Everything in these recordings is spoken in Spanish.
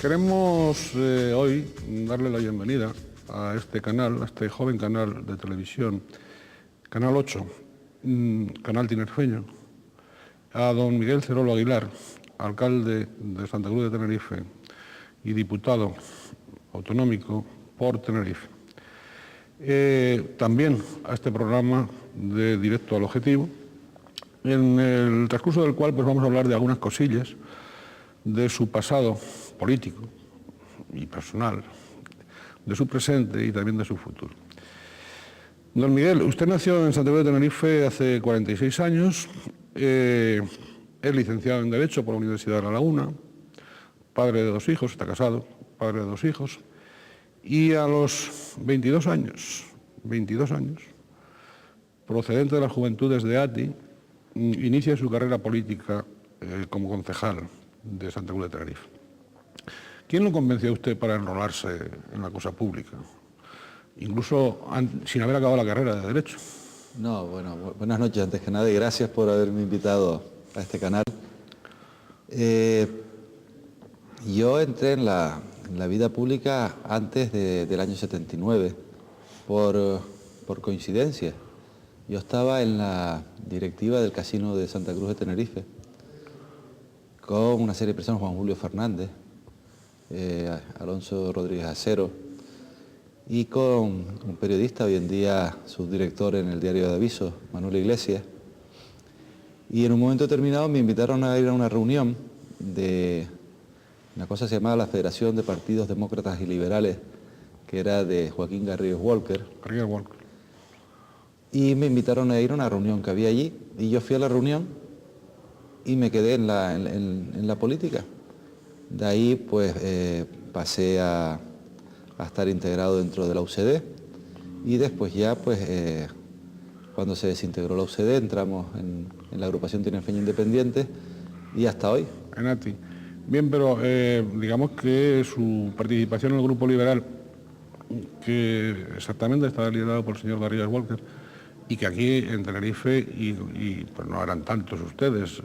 Queremos hoy darle la bienvenida a este canal, a este joven canal de televisión, Canal 8, canal tinerfeño, a don Miguel Cerolo Aguilar, alcalde de Santa Cruz de Tenerife y diputado autonómico por Tenerife. También a este programa de Directo al Objetivo, en el transcurso del cual pues, vamos a hablar de algunas cosillas de su pasado político y personal, de su presente y también de su futuro. Don Miguel, usted nació en Santa Cruz de Tenerife hace 46 años, es licenciado en Derecho por la Universidad de La Laguna, padre de 2 hijos, está casado, padre de 2 hijos, y a los 22 años, procedente de las Juventudes de ATI, inicia su carrera política como concejal de Santa Cruz de Tenerife. ¿Quién lo convenció a usted para enrolarse en la cosa pública? Incluso sin haber acabado la carrera de Derecho. No, bueno, buenas noches antes que nada y gracias por haberme invitado a este canal. Yo entré en la vida pública antes del año 79, por coincidencia. Yo estaba en la directiva del Casino de Santa Cruz de Tenerife, con una serie de personas, Juan Julio Fernández, Alonso Rodríguez Acero, y con un periodista, hoy en día subdirector en el Diario de Avisos, Manuel Iglesias. Y en un momento determinado me invitaron a ir a una reunión de una cosa que se llamaba la Federación de Partidos Demócratas y Liberales, que era de Joaquín Garrigues Walker. Y me invitaron a ir a una reunión que había allí, y yo fui a la reunión y me quedé en la política. De ahí pues pasé a estar integrado dentro de la UCD y después ya pues cuando se desintegró la UCD entramos en la agrupación tinerfeña independiente y hasta hoy. En ATI. Bien, pero digamos que su participación en el Grupo Liberal, que exactamente estaba liderado por el señor Garrigues Walker, y que aquí en Tenerife, y pues no eran tantos ustedes,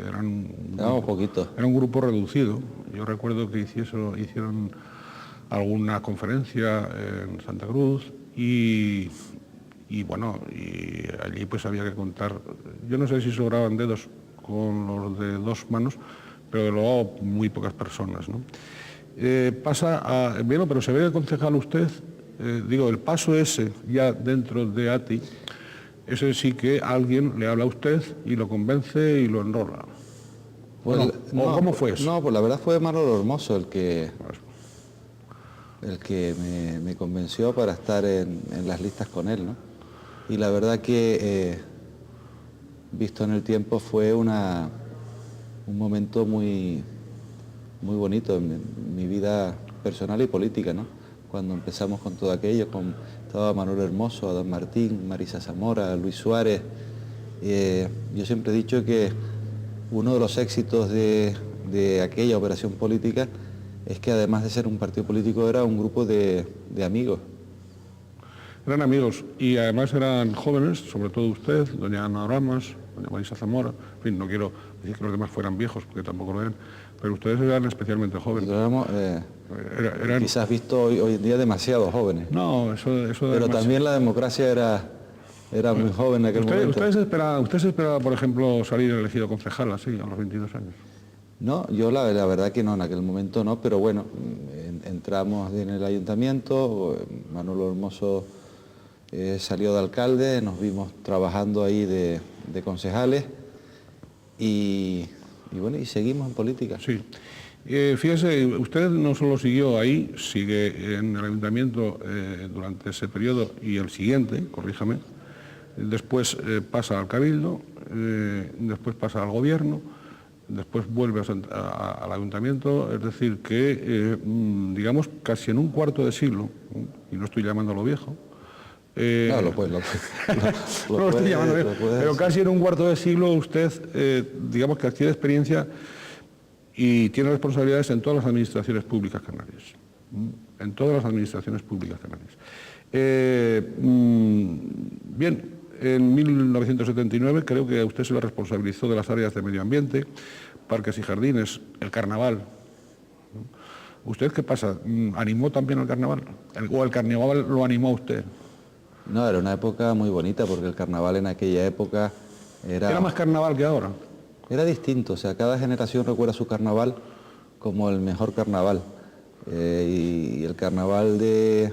era un grupo reducido. Yo recuerdo que hicieron alguna conferencia en Santa Cruz y bueno, y allí pues había que contar, yo no sé si sobraban dedos con los de 2 manos, pero de luego muy pocas personas, ¿no? Bueno, pero se ve el concejal usted, el paso ese ya dentro de ATI, ese sí que alguien le habla a usted y lo convence y lo enrola. Pues, ¿Cómo fue eso? No, pues la verdad fue Manolo Hermoso el que me convenció para estar en las listas con él, ¿no? Y la verdad que, visto en el tiempo, fue un momento muy, muy bonito en mi vida personal y política, ¿no? Cuando empezamos con todo aquello, estaba Manuel Hermoso, Adán Martín, Marisa Zamora, Luis Suárez. Yo siempre he dicho que uno de los éxitos de aquella operación política es que además de ser un partido político era un grupo de amigos. Eran amigos y además eran jóvenes, sobre todo usted, doña Ana Ramas, doña Marisa Zamora, en fin, no quiero decir que los demás fueran viejos porque tampoco lo eran, pero ustedes eran especialmente jóvenes. Eran quizás visto hoy en día demasiado jóvenes. No, eso pero también la democracia era muy joven en aquel momento. ¿Usted se esperaba, por ejemplo, salir elegido concejal así, a los 22 años? No, yo la verdad que no, en aquel momento no, pero bueno, entramos en el ayuntamiento, Manolo Hermoso salió de alcalde, nos vimos trabajando ahí de concejales y bueno, y seguimos en política. Sí. Fíjese, usted no solo siguió ahí, sigue en el ayuntamiento durante ese periodo y el siguiente, corríjame, después pasa al Cabildo, después pasa al Gobierno, después vuelve al ayuntamiento, es decir, que digamos casi en un cuarto de siglo, y no estoy llamándolo viejo, no lo estoy llamando viejo, pero casi en un cuarto de siglo usted, digamos que adquiere experiencia y tiene responsabilidades en todas las administraciones públicas canarias. En todas las administraciones públicas canarias. Bien, en 1979 creo que a usted se le responsabilizó de las áreas de medio ambiente, parques y jardines, el carnaval, ¿Usted qué pasa? ¿Animó también al carnaval? ¿O el carnaval lo animó a usted? No, era una época muy bonita porque el carnaval en aquella época ¿Era más carnaval que ahora? era distinto, o sea, cada generación recuerda su carnaval como el mejor carnaval. Y el carnaval de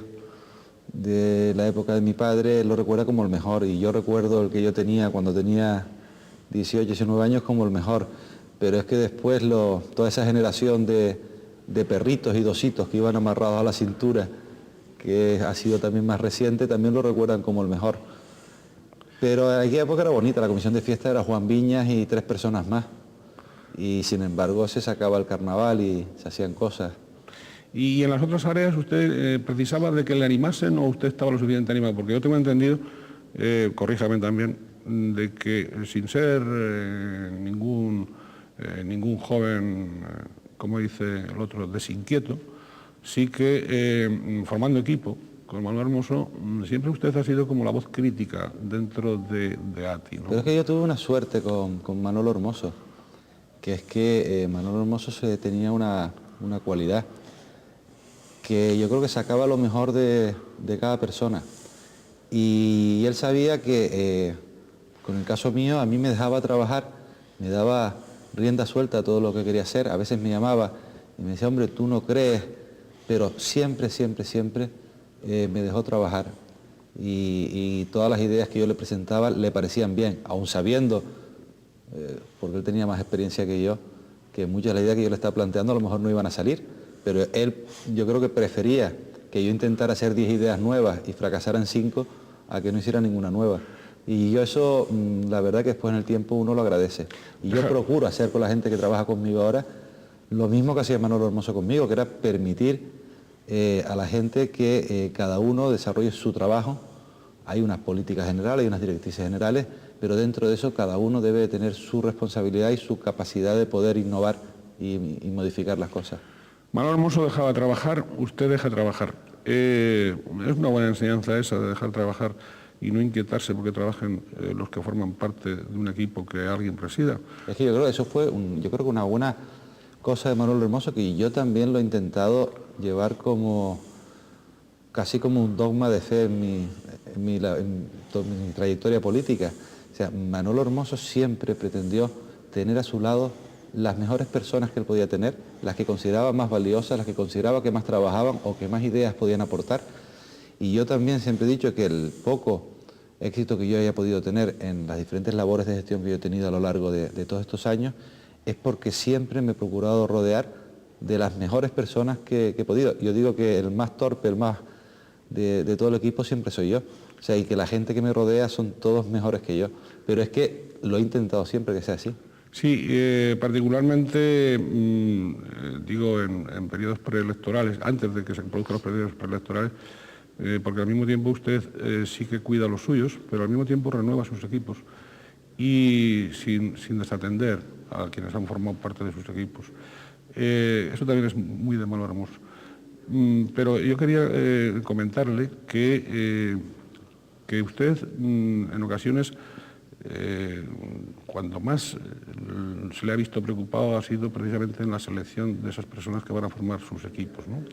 la época de mi padre lo recuerda como el mejor, y yo recuerdo el que yo tenía cuando tenía 18, 19 años como el mejor. Pero es que después toda esa generación de perritos y dositos que iban amarrados a la cintura, que ha sido también más reciente, también lo recuerdan como el mejor. Pero en aquella época era bonita, la comisión de fiesta era Juan Viñas y 3 personas más. Y sin embargo se sacaba el carnaval y se hacían cosas. ¿Y en las otras áreas usted precisaba de que le animasen o usted estaba lo suficientemente animado? Porque yo tengo entendido, corríjame también, de que sin ser ningún joven, como dice el otro, desinquieto, sí que formando equipo con Manuel Hermoso, siempre usted ha sido como la voz crítica dentro de ATI, ¿no? Pero es que yo tuve una suerte con Manolo Hermoso, que es que Manolo Hermoso tenía una cualidad, que yo creo que sacaba lo mejor de cada persona. Y él sabía que, con el caso mío, a mí me dejaba trabajar, me daba rienda suelta a todo lo que quería hacer. A veces me llamaba y me decía, hombre, tú no crees, pero siempre, siempre, siempre me dejó trabajar. Y todas las ideas que yo le presentaba le parecían bien, aun sabiendo, porque él tenía más experiencia que yo, que muchas de las ideas que yo le estaba planteando a lo mejor no iban a salir, pero él, yo creo que prefería que yo intentara hacer 10 ideas nuevas y fracasara en 5 a que no hiciera ninguna nueva. Y yo eso, la verdad que después en el tiempo uno lo agradece. Y yo procuro hacer con la gente que trabaja conmigo ahora lo mismo que hacía Manolo Hermoso conmigo, que era permitir a la gente que cada uno desarrolle su trabajo. Hay unas políticas generales, hay unas directrices generales, pero dentro de eso cada uno debe tener su responsabilidad y su capacidad de poder innovar y modificar las cosas. Manuel Hermoso dejaba trabajar, usted deja trabajar. Es una buena enseñanza esa de dejar trabajar y no inquietarse porque trabajen los que forman parte de un equipo que alguien presida. Es que yo creo que eso fue yo creo que una buena cosa de Manuel Hermoso, que yo también lo he intentado llevar casi como un dogma de fe en mi trayectoria política. O sea, Manolo Hermoso siempre pretendió tener a su lado las mejores personas que él podía tener, las que consideraba más valiosas, las que consideraba que más trabajaban o que más ideas podían aportar. Y yo también siempre he dicho que el poco éxito que yo haya podido tener en las diferentes labores de gestión que yo he tenido a lo largo de todos estos años es porque siempre me he procurado rodear de las mejores personas que he podido. Yo digo que el más torpe, el más de todo el equipo siempre soy yo. O sea, y que la gente que me rodea son todos mejores que yo. Pero es que lo he intentado siempre que sea así. Sí, particularmente, digo, en periodos preelectorales, antes de que se produzcan los periodos preelectorales, porque al mismo tiempo usted sí que cuida los suyos, pero al mismo tiempo renueva sus equipos y sin desatender a quienes han formado parte de sus equipos. Eso también es muy de Manuel Hermoso. Pero yo quería comentarle que usted en ocasiones, cuando más se le ha visto preocupado ha sido precisamente en la selección de esas personas que van a formar sus equipos, ¿no?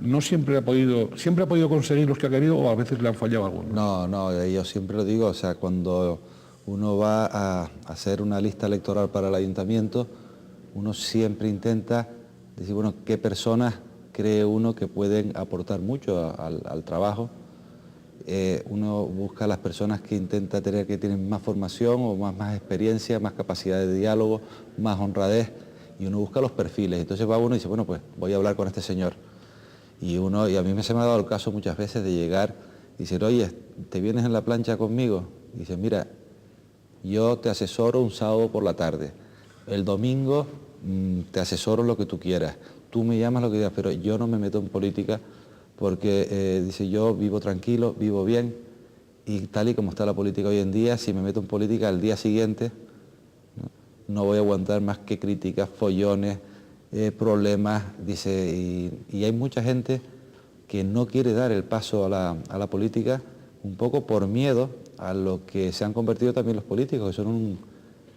No siempre ha podido conseguir los que ha querido, o a veces le han fallado algunos. No, yo siempre lo digo, o sea, cuando uno va a hacer una lista electoral para el ayuntamiento, uno siempre intenta decir, bueno, qué personas cree uno que pueden aportar mucho al trabajo. Uno busca a las personas que intenta tener, que tienen más formación o más experiencia, más capacidad de diálogo, más honradez, y uno busca los perfiles. Entonces va uno y dice, bueno, pues voy a hablar con este señor. Y a mí se me ha dado el caso muchas veces de llegar y decir, oye, ¿te vienes en la plancha conmigo? Y dice, mira, yo te asesoro un sábado por la tarde. El domingo te asesoro lo que tú quieras. Tú me llamas lo que quieras, pero yo no me meto en política porque, dice, yo vivo tranquilo, vivo bien, y tal y como está la política hoy en día, si me meto en política al día siguiente, no voy a aguantar más que críticas, follones, problemas, dice, y hay mucha gente que no quiere dar el paso a la política un poco por miedo a lo que se han convertido también los políticos, que son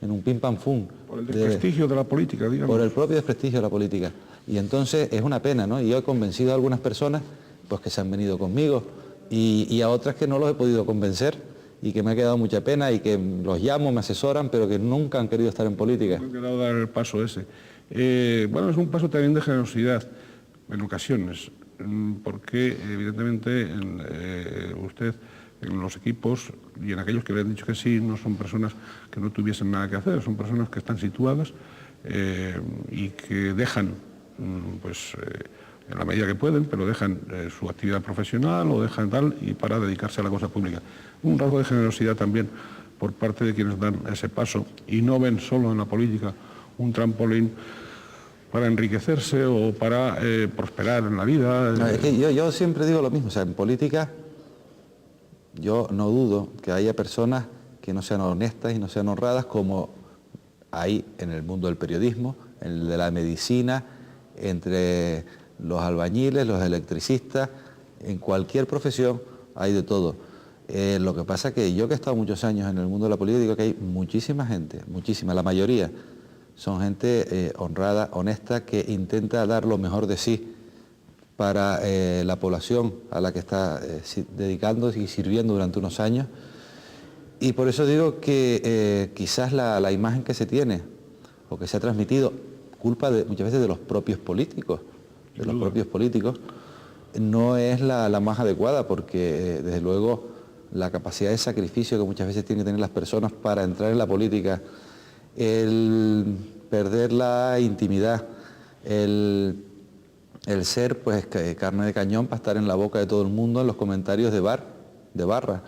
en un pim pam fum. Por el desprestigio de la política, digamos. Por el propio desprestigio de la política. Y entonces es una pena, ¿no? Y yo he convencido a algunas personas pues que se han venido conmigo y a otras que no los he podido convencer y que me ha quedado mucha pena y que los llamo, me asesoran, pero que nunca han querido estar en política. No he querido dar el paso ese. Bueno, es un paso también de generosidad en ocasiones, porque evidentemente usted en los equipos y en aquellos que le han dicho que sí, no son personas que no tuviesen nada que hacer, son personas que están situadas y que dejan, pues en la medida que pueden, pero dejan su actividad profesional o dejan tal y para dedicarse a la cosa pública. Un rasgo de generosidad también por parte de quienes dan ese paso y no ven solo en la política un trampolín para enriquecerse o para prosperar en la vida. No, es que yo siempre digo lo mismo, o sea, en política yo no dudo que haya personas que no sean honestas y no sean honradas como hay en el mundo del periodismo, en el de la medicina, entre los albañiles, los electricistas, en cualquier profesión hay de todo. Lo que pasa es que yo que he estado muchos años en el mundo de la política digo que hay muchísima gente, muchísima, la mayoría son gente honrada, honesta, que intenta dar lo mejor de sí para la población a la que está dedicando y sirviendo durante unos años. Y por eso digo que quizás la imagen que se tiene o que se ha transmitido, culpa muchas veces de los propios políticos, no es la más adecuada, porque desde luego la capacidad de sacrificio que muchas veces tienen que tener las personas para entrar en la política, el perder la intimidad, el ser pues carne de cañón para estar en la boca de todo el mundo en los comentarios de barra,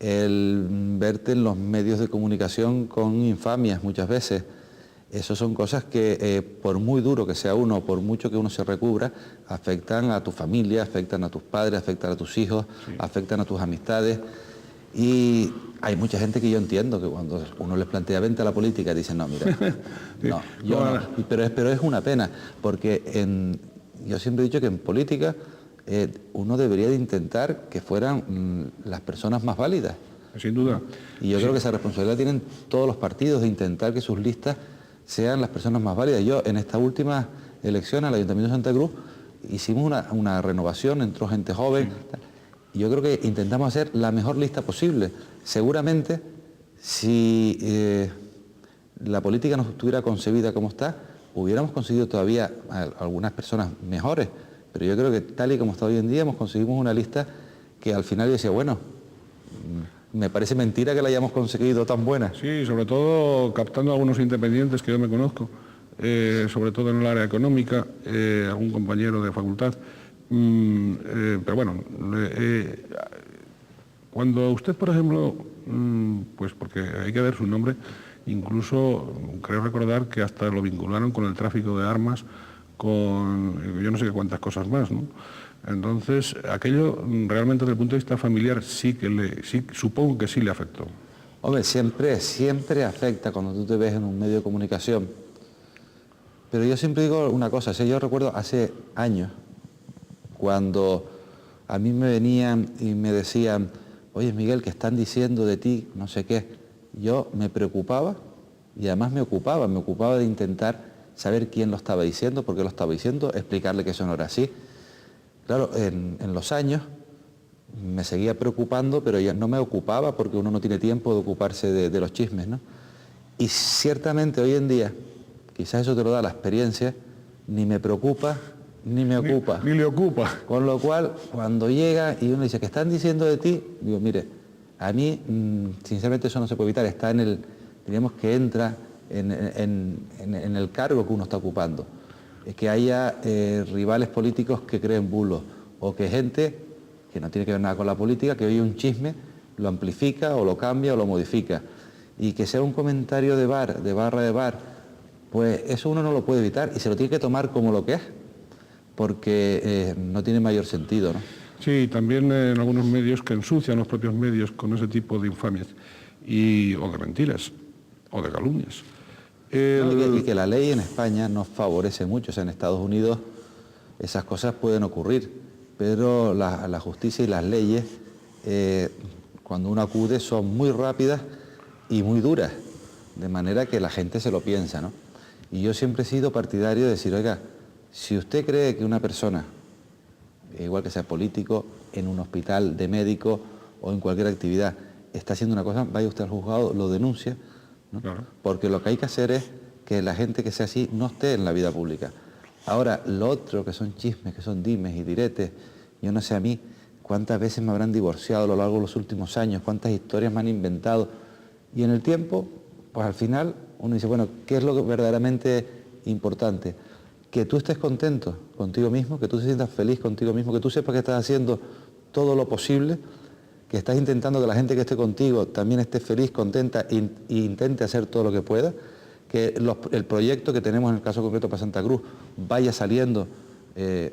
el verte en los medios de comunicación con infamias muchas veces. Esas son cosas que por muy duro que sea uno, por mucho que uno se recubra, afectan a tu familia, afectan a tus padres, afectan a tus hijos, sí, afectan a tus amistades. Y hay mucha gente que yo entiendo que cuando uno les plantea vente a la política dicen no, mira, sí, no, yo no. Pero es una pena, porque yo siempre he dicho que en política uno debería de intentar que fueran las personas más válidas. Sin duda. Y yo creo que esa responsabilidad tienen todos los partidos de intentar que sus listas sean las personas más válidas. Yo en esta última elección al Ayuntamiento de Santa Cruz hicimos una renovación, entró gente joven. Sí. Y yo creo que intentamos hacer la mejor lista posible. Seguramente si la política no estuviera concebida como está, hubiéramos conseguido todavía algunas personas mejores. Pero yo creo que tal y como está hoy en día, conseguimos una lista que al final yo decía, bueno, me parece mentira que la hayamos conseguido tan buena. Sí, sobre todo captando a algunos independientes que yo me conozco, sobre todo en el área económica, algún compañero de facultad. Pero bueno, cuando usted, por ejemplo, pues porque hay que ver su nombre, incluso creo recordar que hasta lo vincularon con el tráfico de armas, con yo no sé qué cuántas cosas más, ¿no? Entonces, aquello realmente desde el punto de vista familiar sí supongo que sí le afectó. Hombre, siempre afecta cuando tú te ves en un medio de comunicación. Pero yo siempre digo una cosa, yo recuerdo hace años, cuando a mí me venían y me decían, oye Miguel, que están diciendo de ti no sé qué, yo me preocupaba y además me ocupaba de intentar saber quién lo estaba diciendo, por qué lo estaba diciendo, explicarle que eso no era así. Claro, en los años me seguía preocupando, pero ya no me ocupaba porque uno no tiene tiempo de ocuparse de los chismes, ¿no? Y ciertamente hoy en día, quizás eso te lo da la experiencia, ni me preocupa, ni me ocupa. Ni le ocupa. Con lo cual, cuando llega y uno dice, ¿qué están diciendo de ti? Digo, mire, a mí, sinceramente eso no se puede evitar, está diríamos que entra en el cargo que uno está ocupando. Es que haya rivales políticos que creen bulos o que gente que no tiene que ver nada con la política, que oye un chisme, lo amplifica o lo cambia o lo modifica. Y que sea un comentario de bar, pues eso uno no lo puede evitar y se lo tiene que tomar como lo que es, porque no tiene mayor sentido, ¿no? Sí, también en algunos medios que ensucian los propios medios con ese tipo de infamias o de mentiras o de calumnias. Y que la ley en España nos favorece mucho, o sea, en Estados Unidos esas cosas pueden ocurrir, pero la justicia y las leyes, cuando uno acude, son muy rápidas y muy duras. de manera que la gente se lo piensa, ¿no? Y yo siempre he sido partidario de decir, oiga, si usted cree que una persona, igual que sea político, en un hospital de médico o en cualquier actividad, está haciendo una cosa, vaya usted al juzgado, lo denuncia, ¿no? Claro. Porque lo que hay que hacer es que la gente que sea así no esté en la vida pública. Ahora, lo otro, que son chismes, que son dimes y diretes, yo no sé a mí cuántas veces me habrán divorciado a lo largo de los últimos años, cuántas historias me han inventado. Y en el tiempo, pues al final, uno dice, bueno, ¿qué es lo verdaderamente importante? Que tú estés contento contigo mismo, que tú te sientas feliz contigo mismo, que tú sepas que estás haciendo todo lo posible, que estás intentando que la gente que esté contigo también esté feliz, contenta e intente hacer todo lo que pueda, que el proyecto que tenemos en el caso concreto para Santa Cruz vaya saliendo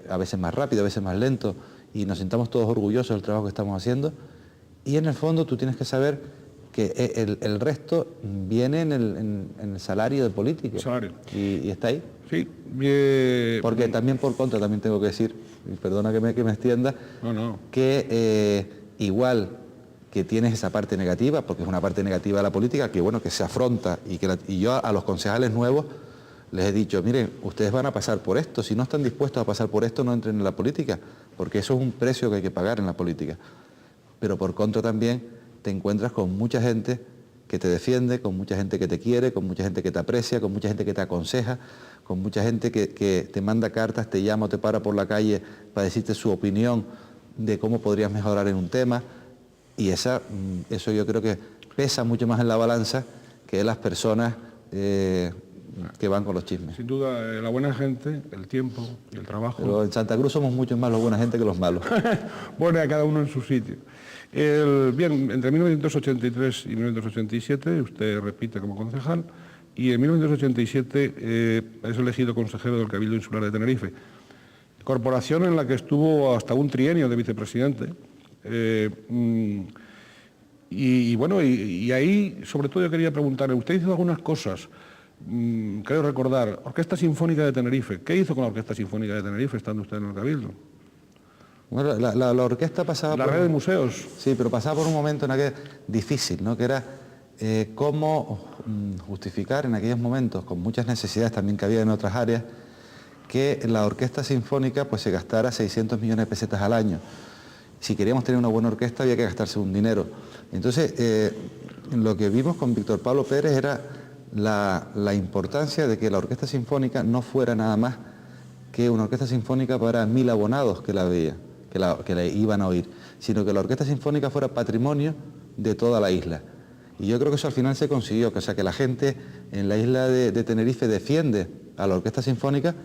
a veces más rápido, a veces más lento, y nos sintamos todos orgullosos del trabajo que estamos haciendo. Y en el fondo tú tienes que saber que el resto viene en el salario del político. Salario. Y está ahí. Sí. Porque también por contra, también tengo que decir, y perdona que me extienda, que igual que tienes esa parte negativa, porque es una parte negativa de la política, que bueno, que se afronta, y yo a los concejales nuevos les he dicho, miren, ustedes van a pasar por esto, si no están dispuestos a pasar por esto, no entren en la política, porque eso es un precio que hay que pagar en la política. Pero por contra también te encuentras con mucha gente que te defiende, con mucha gente que te quiere, con mucha gente que te aprecia, con mucha gente que te aconseja, con mucha gente que te manda cartas, te llama o te para por la calle para decirte su opinión de cómo podrías mejorar en un tema, y eso yo creo que pesa mucho más en la balanza que las personas que van con los chismes. Sin duda, la buena gente, el tiempo y el trabajo. Pero en Santa Cruz somos mucho más los buena gente que los malos. Bueno, a cada uno en su sitio. Bien, entre 1983 y 1987 usted repite como concejal, y en 1987 es elegido consejero del Cabildo Insular de Tenerife, corporación en la que estuvo hasta un trienio de vicepresidente. Y ahí, sobre todo, yo quería preguntarle, usted hizo algunas cosas, creo recordar, Orquesta Sinfónica de Tenerife. ¿Qué hizo con la Orquesta Sinfónica de Tenerife estando usted en el Cabildo? Bueno, la orquesta pasaba por... La red de museos. Sí, pero pasaba por un momento en aquel difícil, ¿no? Que era cómo justificar en aquellos momentos, con muchas necesidades también que había en otras áreas, que la Orquesta Sinfónica pues se gastara 600 millones de pesetas al año. Si queríamos tener una buena orquesta había que gastarse un dinero. Entonces, lo que vimos con Víctor Pablo Pérez era la importancia de que la Orquesta Sinfónica no fuera nada más que una orquesta sinfónica para 1000 abonados que la veía, que la iban a oír, sino que la Orquesta Sinfónica fuera patrimonio de toda la isla. Y yo creo que eso al final se consiguió, o sea, que la gente en la isla de Tenerife defiende a la Orquesta Sinfónica,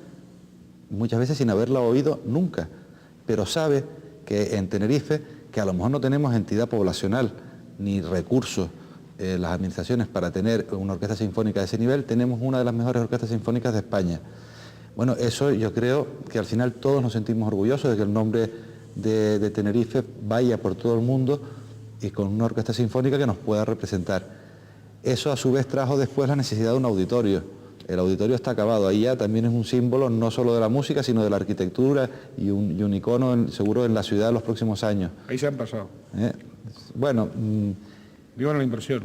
muchas veces sin haberla oído nunca, pero sabe que en Tenerife, que a lo mejor no tenemos entidad poblacional ni recursos las administraciones para tener una orquesta sinfónica de ese nivel, tenemos una de las mejores orquestas sinfónicas de España. Bueno, eso yo creo que al final todos nos sentimos orgullosos de que el nombre de Tenerife vaya por todo el mundo y con una orquesta sinfónica que nos pueda representar. Eso a su vez trajo después la necesidad de un auditorio. El auditorio está acabado, ahí ya también es un símbolo no solo de la música, sino de la arquitectura y un icono seguro en la ciudad en los próximos años. Ahí se han pasado. Bueno... Digo la impresión.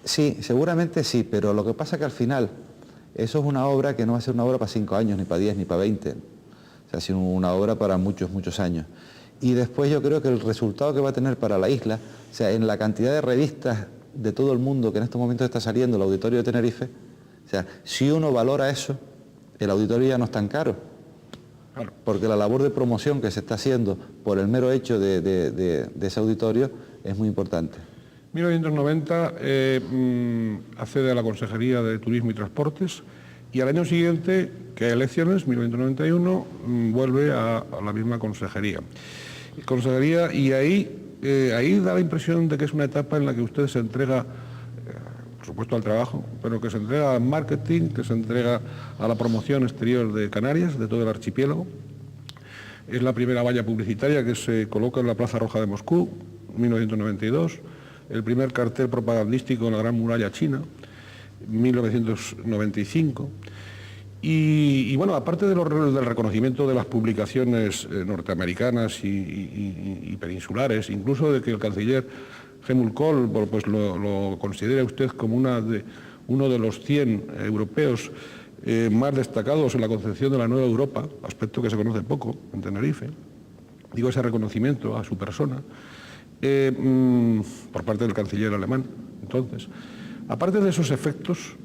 Sí, seguramente sí, pero lo que pasa es que al final eso es una obra que no va a ser una obra para 5 años, ni para 10, ni para 20. O sea, sino una obra para muchos, muchos años. Y después yo creo que el resultado que va a tener para la isla, o sea, en la cantidad de revistas de todo el mundo que en estos momentos está saliendo el auditorio de Tenerife, o sea, si uno valora eso, el auditorio ya no es tan caro. Claro. Porque la labor de promoción que se está haciendo por el mero hecho de ese auditorio es muy importante. En 1990 accede a la Consejería de Turismo y Transportes, y al año siguiente, que hay elecciones, 1991, vuelve a la misma consejería. Y ahí da la impresión de que es una etapa en la que usted se entrega, por supuesto al trabajo, pero que se entrega al marketing, que se entrega a la promoción exterior de Canarias, de todo el archipiélago. Es la primera valla publicitaria que se coloca en la Plaza Roja de Moscú, 1992, el primer cartel propagandístico en la Gran Muralla China, 1995. Y bueno, aparte del reconocimiento de las publicaciones norteamericanas y peninsulares, incluso de que el canciller Helmut Kohl pues lo considera usted como uno de los 100 europeos más destacados en la concepción de la nueva Europa, aspecto que se conoce poco en Tenerife. Digo, ese reconocimiento a su persona por parte del canciller alemán. Entonces, aparte de esos efectos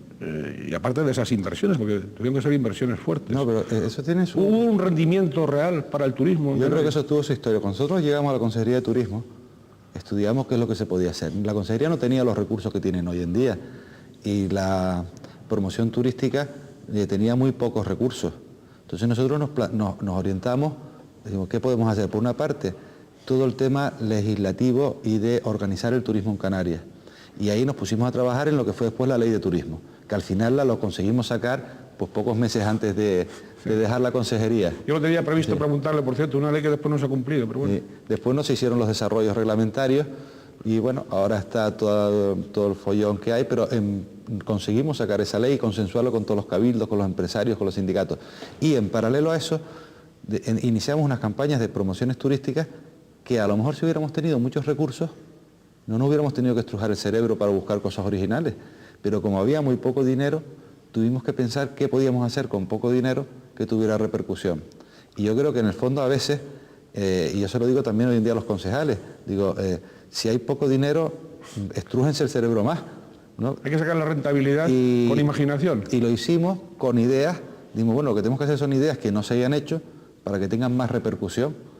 y aparte de esas inversiones, porque tuvieron que ser inversiones fuertes, No, pero eso tiene su... ¿hubo un rendimiento real para el turismo? Yo creo que eso tuvo su historia. Cuando nosotros llegamos a la Consejería de Turismo, estudiamos qué es lo que se podía hacer. La Consejería no tenía los recursos que tienen hoy en día y la promoción turística tenía muy pocos recursos. Entonces nosotros nos orientamos, decimos, ¿qué podemos hacer? Por una parte, todo el tema legislativo y de organizar el turismo en Canarias. Y ahí nos pusimos a trabajar en lo que fue después la ley de turismo, que al final lo conseguimos sacar pues pocos meses antes de dejar la consejería. Yo lo tenía previsto preguntarle, por cierto, una ley que después no se ha cumplido, pero bueno. Después no se hicieron los desarrollos reglamentarios y bueno, ahora está todo el follón que hay, pero conseguimos sacar esa ley y consensuarlo con todos los cabildos, con los empresarios, con los sindicatos. Y en paralelo a eso, iniciamos unas campañas de promociones turísticas que a lo mejor si hubiéramos tenido muchos recursos, no nos hubiéramos tenido que estrujar el cerebro para buscar cosas originales, pero como había muy poco dinero, tuvimos que pensar qué podíamos hacer con poco dinero que tuviera repercusión. Y yo creo que en el fondo a veces, y yo se lo digo también hoy en día a los concejales, digo, si hay poco dinero, estrújense el cerebro más, ¿no? Hay que sacar la rentabilidad con imaginación. Y lo hicimos con ideas, dimos, bueno, lo que tenemos que hacer son ideas que no se hayan hecho para que tengan más repercusión.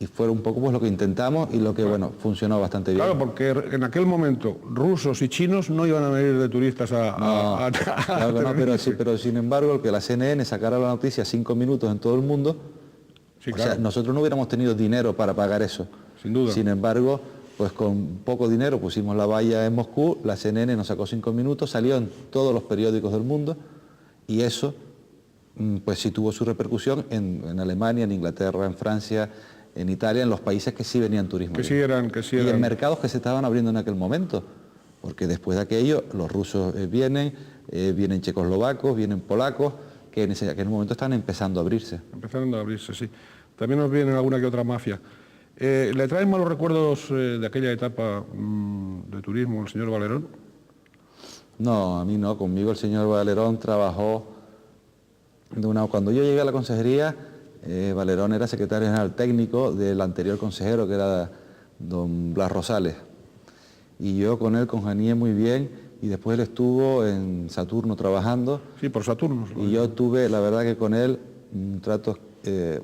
Y fue un poco pues lo que intentamos y lo que, bueno, funcionó bastante bien. Claro, porque en aquel momento rusos y chinos no iban a venir de turistas claro, no, pero sin embargo, el que la CNN sacara la noticia 5 minutos en todo el mundo, sí, claro. O sea, nosotros no hubiéramos tenido dinero para pagar eso. Sin duda. Sin embargo, pues con poco dinero pusimos la valla en Moscú, la CNN nos sacó 5 minutos, salió en todos los periódicos del mundo y eso, pues sí tuvo su repercusión en Alemania, en Inglaterra, en Francia, en Italia, en los países que sí venían turismo. Que sí eran. Y en mercados que se estaban abriendo en aquel momento, porque después de aquello los rusos vienen checoslovacos, vienen polacos, que en aquel momento están empezando a abrirse. Empezando a abrirse, sí. También nos viene alguna que otra mafia. ¿Le traen malos recuerdos de aquella etapa de turismo el señor Valerón? No, a mí no. Conmigo el señor Valerón trabajó cuando yo llegué a la consejería. Valerón era secretario general técnico del anterior consejero, que era don Blas Rosales. Y yo con él congenié muy bien y después él estuvo en Saturno trabajando. Sí, por Saturno. Y yo tuve, la verdad que con él, un trato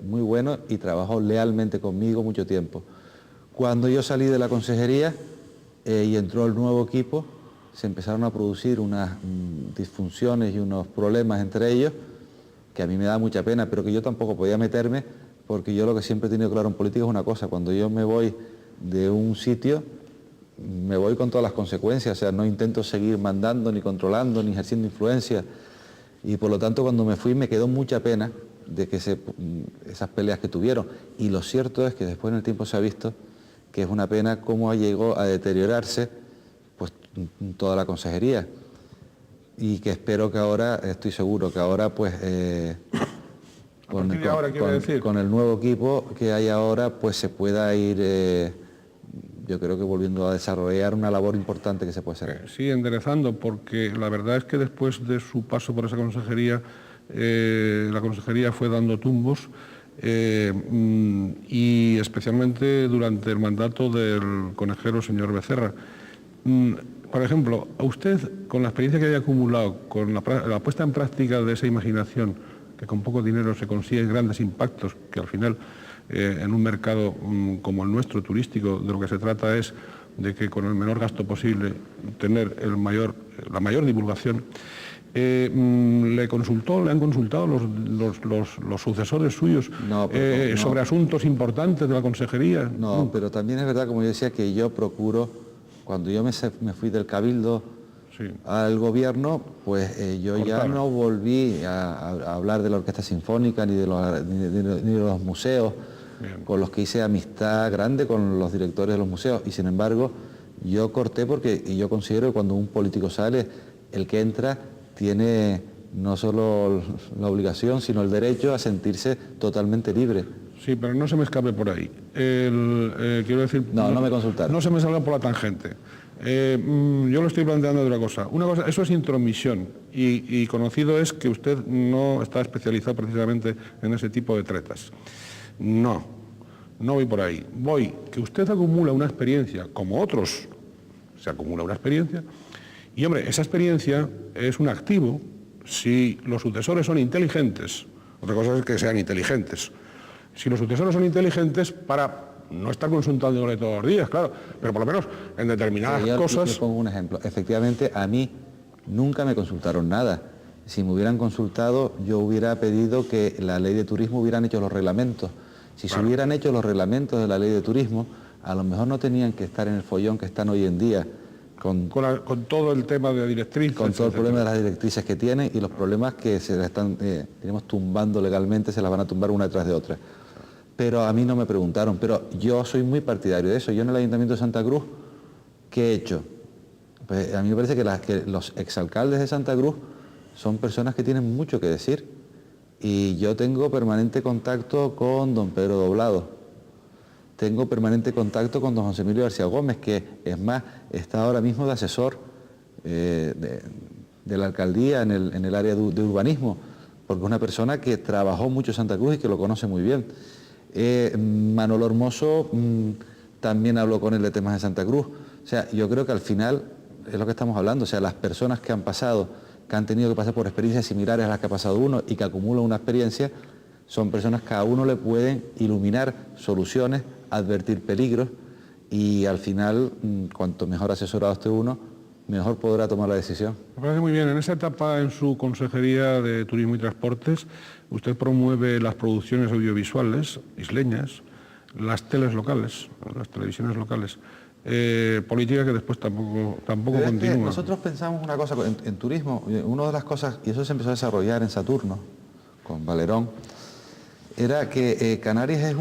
muy bueno y trabajó lealmente conmigo mucho tiempo. Cuando yo salí de la consejería y entró el nuevo equipo, se empezaron a producir unas disfunciones y unos problemas entre ellos, que a mí me da mucha pena, pero que yo tampoco podía meterme, porque yo lo que siempre he tenido claro en política es una cosa: cuando yo me voy de un sitio, me voy con todas las consecuencias, o sea, no intento seguir mandando, ni controlando, ni ejerciendo influencia, y por lo tanto cuando me fui me quedó mucha pena de que esas peleas que tuvieron, y lo cierto es que después en el tiempo se ha visto que es una pena cómo llegó a deteriorarse pues toda la consejería. Y que espero que ahora, estoy seguro que ahora pues con el nuevo equipo que hay ahora pues se pueda ir, yo creo que volviendo a desarrollar una labor importante que se puede hacer. Sí, enderezando, porque la verdad es que después de su paso por esa consejería, la consejería fue dando tumbos y especialmente durante el mandato del conejero señor Becerra. Por ejemplo, a usted, con la experiencia que haya acumulado, con la puesta en práctica de esa imaginación, que con poco dinero se consiguen grandes impactos, que al final, en un mercado como el nuestro, turístico, de lo que se trata es de que con el menor gasto posible tener la mayor divulgación, ¿le han consultado los sucesores suyos sobre asuntos importantes de la consejería? No, pero también es verdad, como yo decía, que yo procuro... Cuando yo me fui del Cabildo al gobierno, pues yo ya no volví a hablar de la Orquesta Sinfónica ni de los museos, con los que hice amistad grande con los directores de los museos. Y sin embargo, yo corté y yo considero que cuando un político sale, el que entra tiene no solo la obligación, sino el derecho a sentirse totalmente libre. Sí, pero no se me escape por ahí. Quiero decir... No me consultaron. No se me salga por la tangente. Yo lo estoy planteando de otra cosa. Una cosa, eso es intromisión y conocido es que usted no está especializado precisamente en ese tipo de tretas. No voy por ahí. Voy que usted acumula una experiencia, como otros se acumula una experiencia, y hombre, esa experiencia es un activo si los sucesores son inteligentes. Otra cosa es que sean inteligentes. Si los sucesores son inteligentes, para no estar consultándole todos los días, claro, pero por lo menos en determinadas cosas... Yo pongo un ejemplo. Efectivamente, a mí nunca me consultaron nada. Si me hubieran consultado, yo hubiera pedido que la ley de turismo hubieran hecho los reglamentos. Si se hubieran hecho los reglamentos de la ley de turismo, a lo mejor no tenían que estar en el follón que están hoy en día, con todo el tema de directrices. Con todo el problema de las directrices que tienen y los problemas que se le están tumbando legalmente, se las van a tumbar una tras de otra. Pero a mí no me preguntaron, pero yo soy muy partidario de eso. Yo en el Ayuntamiento de Santa Cruz, ¿qué he hecho? Pues a mí me parece que los exalcaldes de Santa Cruz son personas que tienen mucho que decir. Y yo tengo permanente contacto con don Pedro Doblado. Tengo permanente contacto con don José Emilio García Gómez, que es más, está ahora mismo de asesor de la alcaldía en el área de urbanismo, porque es una persona que trabajó mucho en Santa Cruz y que lo conoce muy bien. Manolo Hermoso también habló con él de temas de Santa Cruz. O sea, yo creo que al final es lo que estamos hablando, o sea, las personas que han pasado, que han tenido que pasar por experiencias similares a las que ha pasado uno y que acumulan una experiencia, son personas que a uno le pueden iluminar soluciones, advertir peligros y al final, cuanto mejor asesorado esté uno, mejor podrá tomar la decisión. Me parece muy bien. En esa etapa en su Consejería de Turismo y Transportes, usted promueve las producciones audiovisuales isleñas, las teles locales, las televisiones locales, política que después tampoco continúa. Nosotros pensamos una cosa, en turismo, una de las cosas, y eso se empezó a desarrollar en Saturno, con Valerón, era que Canarias es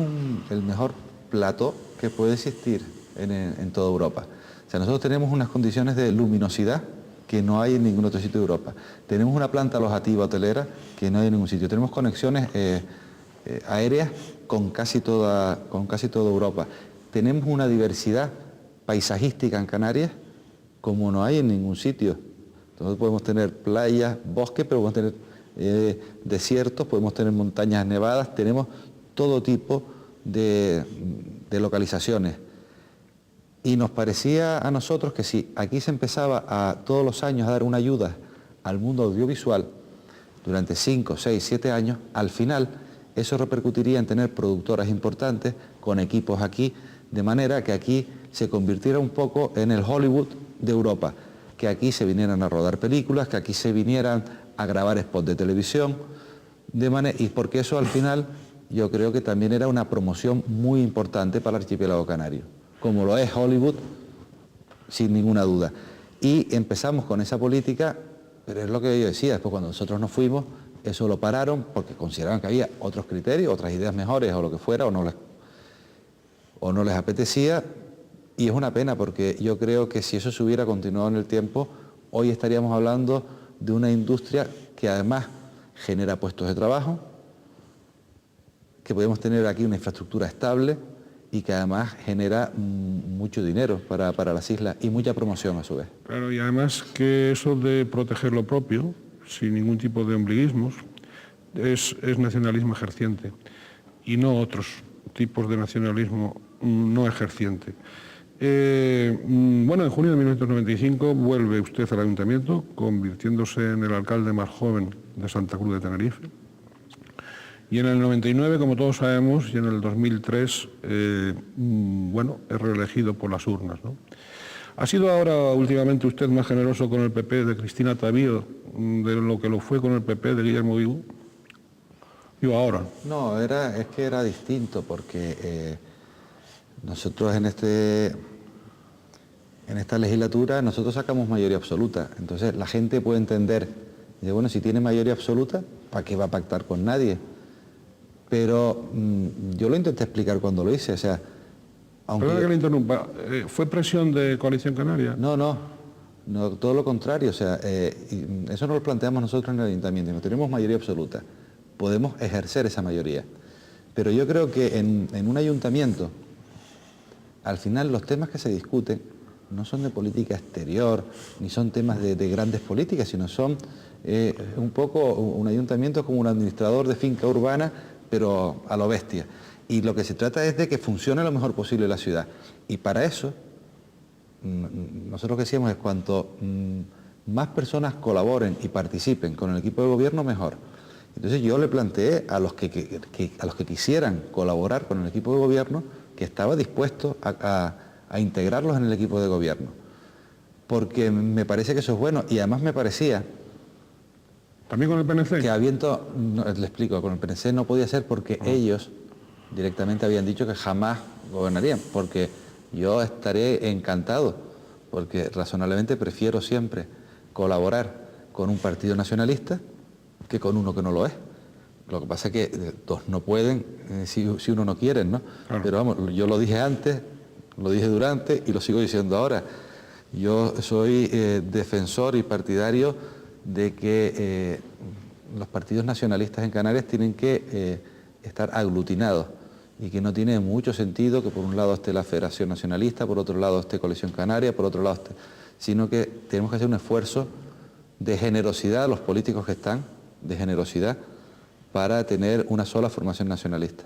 el mejor plató que puede existir en toda Europa. O sea, nosotros tenemos unas condiciones de luminosidad que no hay en ningún otro sitio de Europa. Tenemos una planta alojativa hotelera que no hay en ningún sitio. Tenemos conexiones aéreas con casi toda Europa. Tenemos una diversidad paisajística en Canarias como no hay en ningún sitio. Entonces podemos tener playas, bosques, pero podemos tener desiertos, podemos tener montañas nevadas, tenemos todo tipo de localizaciones. Y nos parecía a nosotros que si aquí se empezaba todos los años a dar una ayuda al mundo audiovisual durante 5, 6, 7 años, al final eso repercutiría en tener productoras importantes con equipos aquí, de manera que aquí se convirtiera un poco en el Hollywood de Europa, que aquí se vinieran a rodar películas, que aquí se vinieran a grabar spots de televisión, y porque eso al final yo creo que también era una promoción muy importante para el archipiélago canario, como lo es Hollywood, sin ninguna duda. Y empezamos con esa política, pero es lo que yo decía, después cuando nosotros nos fuimos, eso lo pararon porque consideraban que había otros criterios, otras ideas mejores o lo que fuera, o no les apetecía, y es una pena porque yo creo que si eso se hubiera continuado en el tiempo, hoy estaríamos hablando de una industria que además genera puestos de trabajo, que podemos tener aquí una infraestructura estable y que además genera mucho dinero para las islas y mucha promoción a su vez. Claro, y además que eso de proteger lo propio, sin ningún tipo de ombliguismos, es nacionalismo ejerciente y no otros tipos de nacionalismo no ejerciente. Bueno, en junio de 1995 vuelve usted al ayuntamiento, convirtiéndose en el alcalde más joven de Santa Cruz de Tenerife. Y en el 99, como todos sabemos, y en el 2003, bueno, es reelegido por las urnas, ¿no? ¿Ha sido ahora últimamente usted más generoso con el PP de Cristina Tavío de lo que lo fue con el PP de Guillermo Vigo? Digo, ahora. No, es que era distinto, porque nosotros en esta legislatura nosotros sacamos mayoría absoluta. Entonces la gente puede entender, bueno, si tiene mayoría absoluta, ¿para qué va a pactar con nadie? Pero yo lo intenté explicar cuando lo hice, o sea... Perdón que le interrumpa, ¿fue presión de Coalición Canaria? No, todo lo contrario, o sea, eso no lo planteamos nosotros en el ayuntamiento, no tenemos mayoría absoluta, podemos ejercer esa mayoría. Pero yo creo que en un ayuntamiento, al final los temas que se discuten no son de política exterior, ni son temas de grandes políticas, sino son un poco, un ayuntamiento es como un administrador de finca urbana, pero a lo bestia. Y lo que se trata es de que funcione lo mejor posible la ciudad. Y para eso, nosotros lo que decíamos es cuanto más personas colaboren y participen con el equipo de gobierno, mejor. Entonces yo le planteé a los que quisieran colaborar con el equipo de gobierno que estaba dispuesto a integrarlos en el equipo de gobierno. Porque me parece que eso es bueno y además me parecía... ¿También con el PNC? Que habiendo, no, le explico, con el PNC no podía ser porque ellos directamente habían dicho que jamás gobernarían, porque yo estaré encantado, porque razonablemente prefiero siempre colaborar con un partido nacionalista que con uno que no lo es. Lo que pasa es que dos no pueden si uno no quiere, ¿no? Claro. Pero vamos, yo lo dije antes, lo dije durante y lo sigo diciendo ahora. Yo soy defensor y partidario de que los partidos nacionalistas en Canarias tienen que estar aglutinados y que no tiene mucho sentido que por un lado esté la Federación Nacionalista, por otro lado esté Coalición Canaria, por otro lado esté... sino que tenemos que hacer un esfuerzo de generosidad a los políticos que están, de generosidad, para tener una sola formación nacionalista.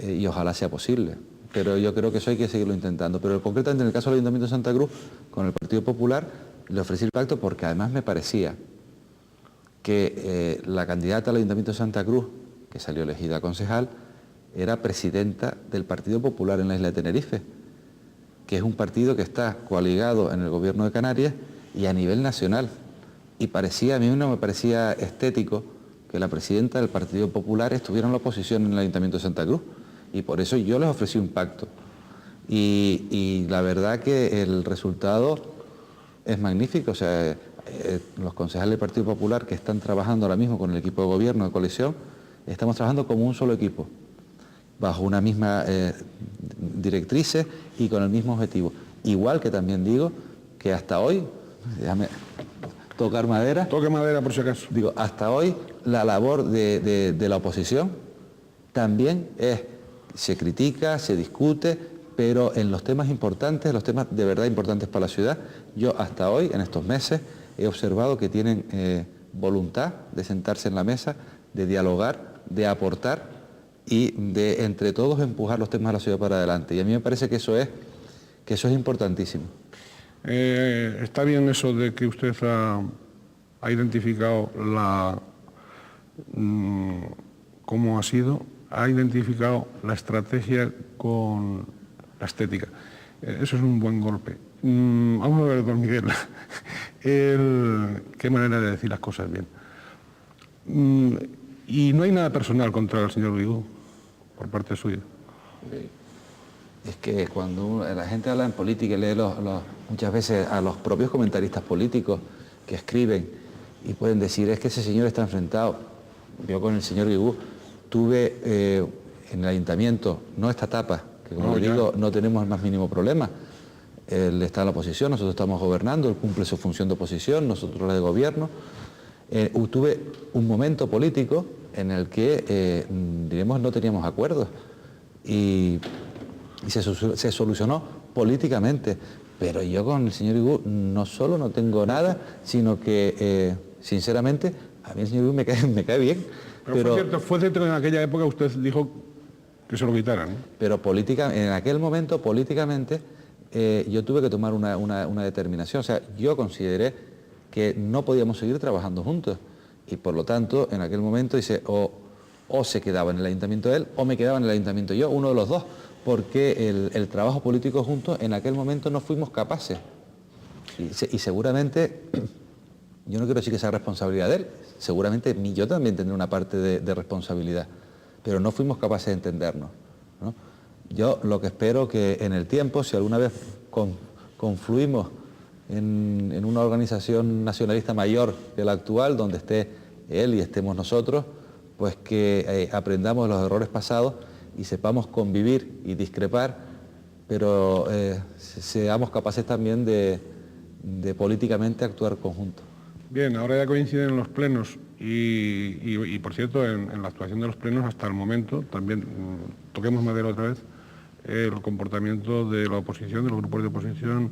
Y ojalá sea posible. Pero yo creo que eso hay que seguirlo intentando. Pero concretamente en el caso del Ayuntamiento de Santa Cruz, con el Partido Popular, le ofrecí el pacto porque además me parecía que la candidata al Ayuntamiento de Santa Cruz, que salió elegida concejal, era presidenta del Partido Popular en la isla de Tenerife, que es un partido que está coaligado en el gobierno de Canarias y a nivel nacional. Y a mí no me parecía estético que la presidenta del Partido Popular estuviera en la oposición en el Ayuntamiento de Santa Cruz. Y por eso yo les ofrecí un pacto. Y la verdad que el resultado es magnífico. O sea, los concejales del Partido Popular que están trabajando ahora mismo con el equipo de gobierno de coalición, estamos trabajando como un solo equipo, bajo una misma directrices y con el mismo objetivo. Igual que también digo que hasta hoy, déjame tocar madera. Toque madera por si acaso. Digo, hasta hoy la labor de la oposición también se critica, se discute, pero en los temas importantes, los temas de verdad importantes para la ciudad, yo hasta hoy, en estos meses, he observado que tienen voluntad de sentarse en la mesa, de dialogar, de aportar y de entre todos empujar los temas de la ciudad para adelante. Y a mí me parece que eso es importantísimo. Está bien eso de que usted ha identificado cómo ha sido, ha identificado la estrategia con la estética. Eso es un buen golpe. Vamos a ver, don Miguel, qué manera de decir las cosas bien. Y no hay nada personal contra el señor Guigú, por parte suya. Es que cuando la gente habla en política y lee muchas veces a los propios comentaristas políticos que escriben y pueden decir, es que ese señor está enfrentado. Yo con el señor Guigú tuve en el ayuntamiento, no esta etapa, que como le digo, no tenemos el más mínimo problema. Él está en la oposición, nosotros estamos gobernando, él cumple su función de oposición, nosotros la de gobierno. Tuve un momento político en el que, diremos, no teníamos acuerdos y se solucionó políticamente. Pero yo con el señor Guigú no solo no tengo nada, sino que, sinceramente, a mí el señor Guigú me cae bien. Pero fue cierto que en aquella época usted dijo que se lo quitaran, ¿no? Pero en aquel momento, políticamente, yo tuve que tomar una determinación. O sea, yo consideré que no podíamos seguir trabajando juntos. Y por lo tanto, en aquel momento dice, o se quedaba en el ayuntamiento él, o me quedaba en el ayuntamiento yo, uno de los dos, porque el trabajo político juntos en aquel momento no fuimos capaces. Y seguramente, yo no quiero decir que sea responsabilidad de él, seguramente yo también tendré una parte de responsabilidad, pero no fuimos capaces de entendernos, ¿no? Yo lo que espero que en el tiempo, si alguna vez confluimos en una organización nacionalista mayor que la actual, donde esté él y estemos nosotros, pues que aprendamos de los errores pasados y sepamos convivir y discrepar, pero seamos capaces también de políticamente actuar conjuntos. Bien, ahora ya coinciden en los plenos y por cierto, en la actuación de los plenos hasta el momento, también toquemos madera otra vez, el comportamiento de la oposición, de los grupos de oposición,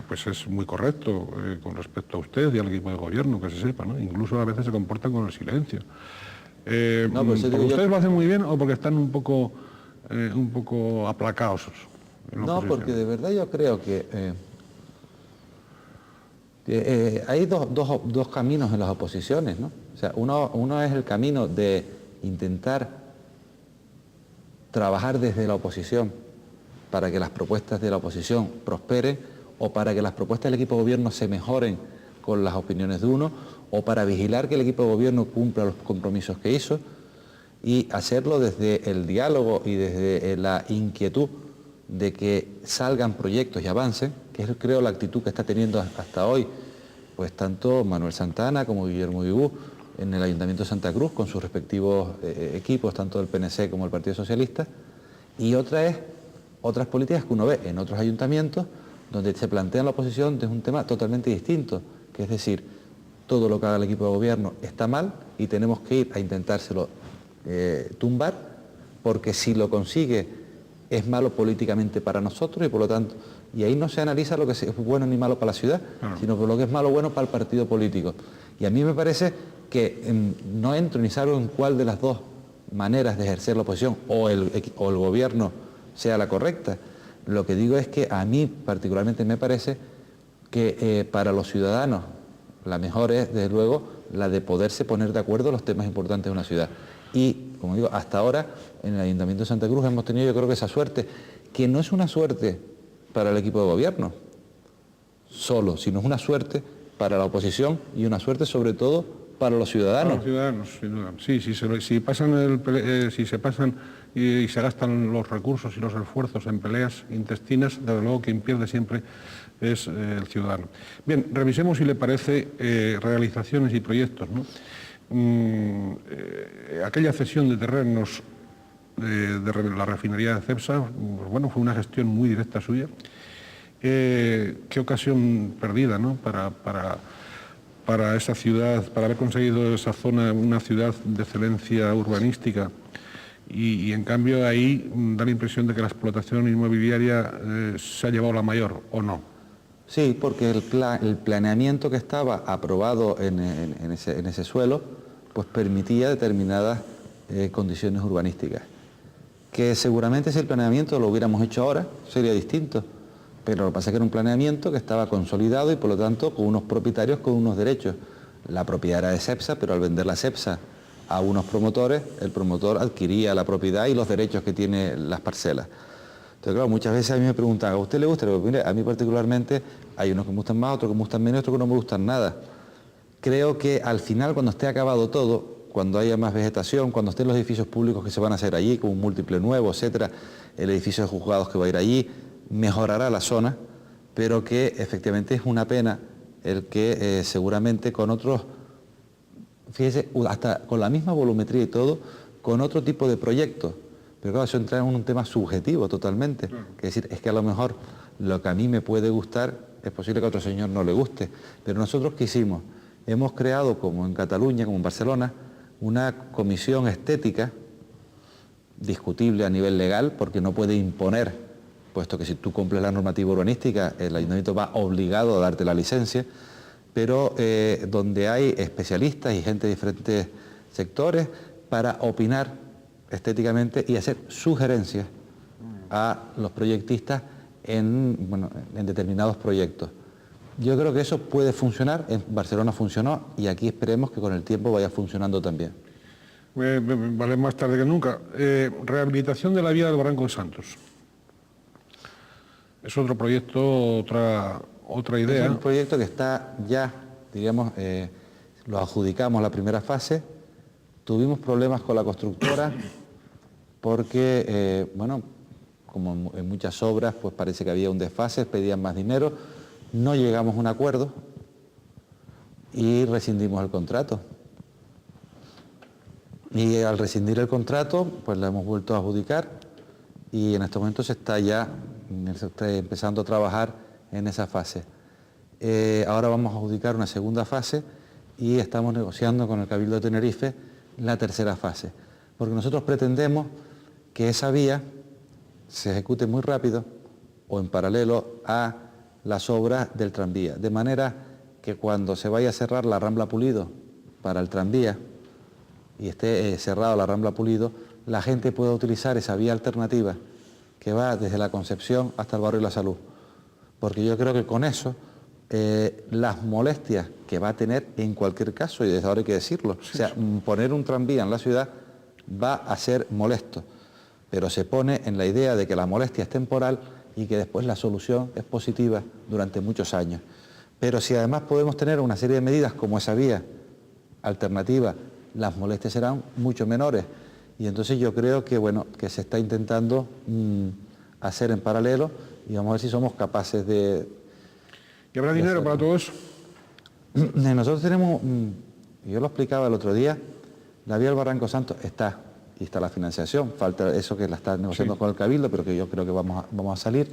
pues es muy correcto con respecto a usted y al equipo de gobierno, que se sepa, ¿no? Incluso a veces se comportan con el silencio. No, pues ¿Porque ustedes lo hacen muy bien o porque están un poco aplacados en la No, oposición? porque de verdad yo creo que hay dos caminos en las oposiciones, ¿no? O sea, uno es el camino de intentar trabajar desde la oposición para que las propuestas de la oposición prosperen o para que las propuestas del equipo de gobierno se mejoren con las opiniones de uno o para vigilar que el equipo de gobierno cumpla los compromisos que hizo y hacerlo desde el diálogo y desde la inquietud de que salgan proyectos y avancen, que es creo la actitud que está teniendo hasta hoy, pues tanto Manuel Santana como Guillermo Vivú en el Ayuntamiento de Santa Cruz con sus respectivos equipos, tanto del PNC como del Partido Socialista, y otras políticas que uno ve en otros ayuntamientos donde se plantea la oposición desde un tema totalmente distinto, que es decir, todo lo que haga el equipo de gobierno está mal y tenemos que ir a intentárselo tumbar, porque si lo consigue es malo políticamente para nosotros y por lo tanto, y ahí no se analiza lo que es bueno ni malo para la ciudad, sino por lo que es malo o bueno para el partido político. Y a mí me parece que no entro ni salgo en cuál de las dos maneras de ejercer la oposición o el gobierno sea la correcta. Lo que digo es que a mí particularmente me parece que para los ciudadanos la mejor es, desde luego, la de poderse poner de acuerdo en los temas importantes de una ciudad. Y, como digo, hasta ahora en el Ayuntamiento de Santa Cruz hemos tenido yo creo que esa suerte, que no es una suerte para el equipo de gobierno solo, sino es una suerte para la oposición y una suerte sobre todo para los ciudadanos. Para los ciudadanos, sin duda. Sí, si se pasan y se gastan los recursos y los esfuerzos en peleas intestinas, desde luego quien pierde siempre es el ciudadano. Bien, revisemos si le parece realizaciones y proyectos, ¿no? Aquella cesión de terrenos de la refinería de Cepsa, pues bueno, fue una gestión muy directa suya. Qué ocasión perdida, ¿no? Para esa ciudad, para haber conseguido esa zona, una ciudad de excelencia urbanística. Y en cambio ahí da la impresión de que la explotación inmobiliaria se ha llevado la mayor, ¿o no? Sí, porque el planeamiento que estaba aprobado en ese suelo, pues permitía determinadas condiciones urbanísticas. Que seguramente si el planeamiento lo hubiéramos hecho ahora, sería distinto. Pero lo que pasa es que era un planeamiento que estaba consolidado y por lo tanto con unos propietarios con unos derechos. La propiedad era de Cepsa, pero al vender la Cepsa a unos promotores, el promotor adquiría la propiedad y los derechos que tiene las parcelas. Entonces, claro, muchas veces a mí me preguntan, ¿a usted le gusta? Pues, mire, a mí particularmente hay unos que me gustan más, otros que me gustan menos, otros que no me gustan nada. Creo que al final, cuando esté acabado todo, cuando haya más vegetación, cuando estén los edificios públicos que se van a hacer allí, como un múltiple nuevo, etcétera, el edificio de juzgados que va a ir allí, mejorará la zona, pero que efectivamente es una pena el que seguramente con otros, fíjese, hasta con la misma volumetría y todo, con otro tipo de proyectos. Pero claro, eso entra en un tema subjetivo totalmente. Es decir, es que a lo mejor lo que a mí me puede gustar, es posible que a otro señor no le guste. Pero nosotros, ¿qué hicimos? Hemos creado, como en Cataluña, como en Barcelona, una comisión estética, discutible a nivel legal, porque no puede imponer, puesto que si tú cumples la normativa urbanística, el ayuntamiento va obligado a darte la licencia, pero donde hay especialistas y gente de diferentes sectores para opinar estéticamente y hacer sugerencias a los proyectistas en determinados proyectos. Yo creo que eso puede funcionar, en Barcelona funcionó y aquí esperemos que con el tiempo vaya funcionando también. Vale más tarde que nunca. Rehabilitación de la vía del Barranco de Santos. Es otro proyecto, otra idea. Es un proyecto que está ya, digamos, lo adjudicamos la primera fase. Tuvimos problemas con la constructora porque, como en muchas obras, pues parece que había un desfase, pedían más dinero, no llegamos a un acuerdo y rescindimos el contrato. Y al rescindir el contrato, pues lo hemos vuelto a adjudicar y en estos momentos se está empezando a trabajar en esa fase. Ahora vamos a adjudicar una segunda fase y estamos negociando con el Cabildo de Tenerife la tercera fase, porque nosotros pretendemos que esa vía se ejecute muy rápido o en paralelo a las obras del tranvía, de manera que cuando se vaya a cerrar la Rambla Pulido para el tranvía y esté cerrado la Rambla Pulido, la gente pueda utilizar esa vía alternativa que va desde la Concepción hasta el barrio La Salud. Porque yo creo que con eso las molestias que va a tener en cualquier caso, y desde ahora hay que decirlo, o sea, poner un tranvía en la ciudad va a ser molesto, pero se pone en la idea de que la molestia es temporal y que después la solución es positiva durante muchos años. Pero si además podemos tener una serie de medidas como esa vía alternativa, las molestias serán mucho menores. Y entonces yo creo que, bueno, que se está intentando hacer en paralelo y vamos a ver si somos capaces de... ¿Y habrá dinero para todo eso? Nosotros tenemos, yo lo explicaba el otro día, la vía del Barranco Santo está, y está la financiación, falta eso que la está negociando con el Cabildo, pero que yo creo que vamos a salir.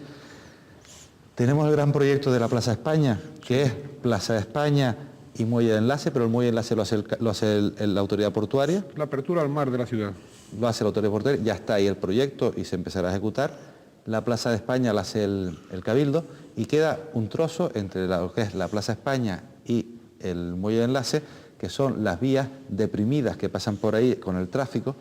Tenemos el gran proyecto de la Plaza España, que es Plaza de España y muelle de enlace, pero el muelle de enlace lo hace la autoridad portuaria. La apertura al mar de la ciudad. Lo hace la autoridad portuaria, ya está ahí el proyecto y se empezará a ejecutar. La Plaza de España la hace el Cabildo y queda un trozo entre lo que es la Plaza España y el muelle de enlace, que son las vías deprimidas que pasan por ahí con el tráfico,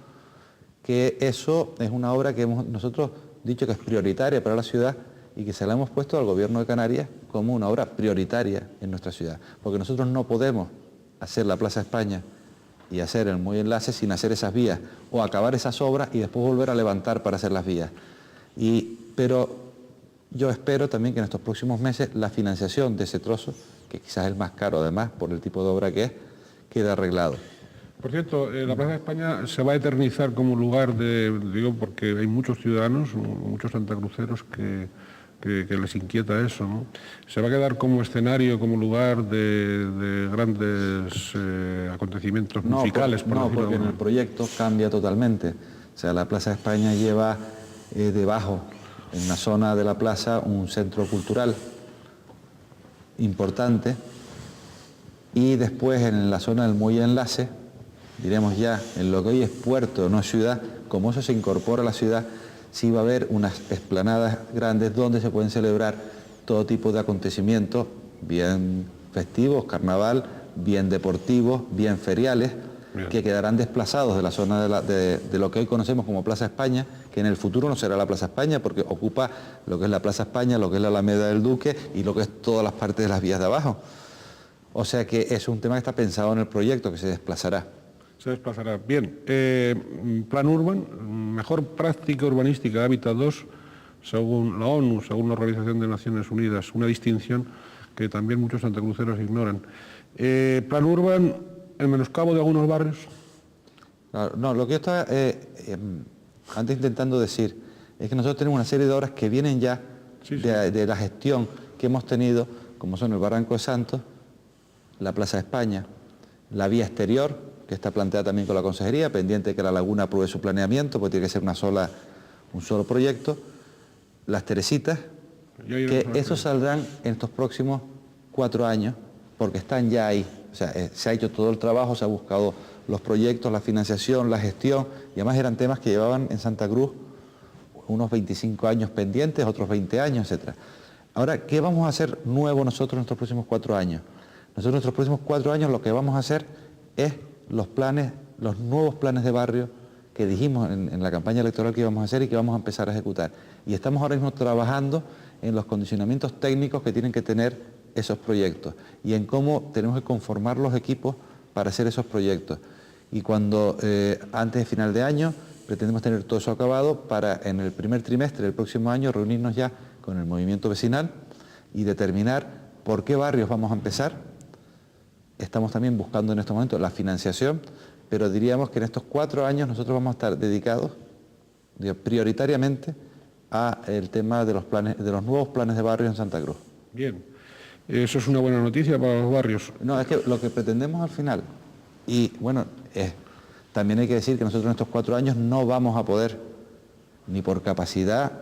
que eso es una obra que hemos nosotros dicho que es prioritaria para la ciudad y que se la hemos puesto al Gobierno de Canarias como una obra prioritaria en nuestra ciudad, porque nosotros no podemos hacer la Plaza España y hacer el muelle de enlace sin hacer esas vías, o acabar esas obras y después volver a levantar para hacer las vías. Pero yo espero también que en estos próximos meses la financiación de ese trozo, que quizás es el más caro además por el tipo de obra que es, quede arreglado. Por cierto, la Plaza de España se va a eternizar como lugar digo, porque hay muchos ciudadanos, muchos santacruceros que les inquieta eso, ¿no? Se va a quedar como escenario, como lugar de grandes acontecimientos musicales. No, porque en el proyecto cambia totalmente. O sea, la Plaza de España lleva debajo, en una zona de la plaza, un centro cultural importante, y después en la zona del muelle enlace, diremos ya, en lo que hoy es puerto, no ciudad, como eso se incorpora a la ciudad, sí va a haber unas explanadas grandes donde se pueden celebrar todo tipo de acontecimientos, bien festivos, carnaval, bien deportivos, bien feriales, que quedarán desplazados de la zona de lo que hoy conocemos como Plaza España, que en el futuro no será la Plaza España porque ocupa lo que es la Plaza España, lo que es la Alameda del Duque y lo que es todas las partes de las vías de abajo. O sea que es un tema que está pensado en el proyecto, que se desplazará. Se desplazará. Bien, Plan Urban, mejor práctica urbanística de Hábitat 2, según la ONU, según la Organización de Naciones Unidas, una distinción que también muchos santacruceros ignoran. Plan Urban, el menoscabo de algunos barrios. Claro, no, lo que yo estaba antes intentando decir es que nosotros tenemos una serie de obras que vienen ya de la gestión que hemos tenido, como son el Barranco de Santos, la Plaza de España, la vía exterior, que está planteada también con la Consejería, pendiente de que la Laguna apruebe su planeamiento, porque tiene que ser un solo proyecto, las Teresitas, que esos saldrán en estos próximos 4 años, porque están ya ahí. O sea, se ha hecho todo el trabajo, se ha buscado los proyectos, la financiación, la gestión, y además eran temas que llevaban en Santa Cruz unos 25 años pendientes, otros 20 años, etc. Ahora, ¿qué vamos a hacer nuevo nosotros en estos próximos 4 años? Nosotros en nuestros próximos 4 años lo que vamos a hacer es los nuevos planes de barrio que dijimos en la campaña electoral que íbamos a hacer y que vamos a empezar a ejecutar. Y estamos ahora mismo trabajando en los condicionamientos técnicos que tienen que tener esos proyectos y en cómo tenemos que conformar los equipos para hacer esos proyectos. Y cuando antes de final de año pretendemos tener todo eso acabado para en el primer trimestre del próximo año reunirnos ya con el movimiento vecinal y determinar por qué barrios vamos a empezar. Estamos también buscando en estos momentos la financiación, pero diríamos que en estos 4 años nosotros vamos a estar dedicados prioritariamente al tema de los nuevos planes de barrio en Santa Cruz. Bien, eso es una buena noticia para los barrios. No, es que lo que pretendemos al final, y bueno, también hay que decir que nosotros en estos 4 años no vamos a poder, ni por capacidad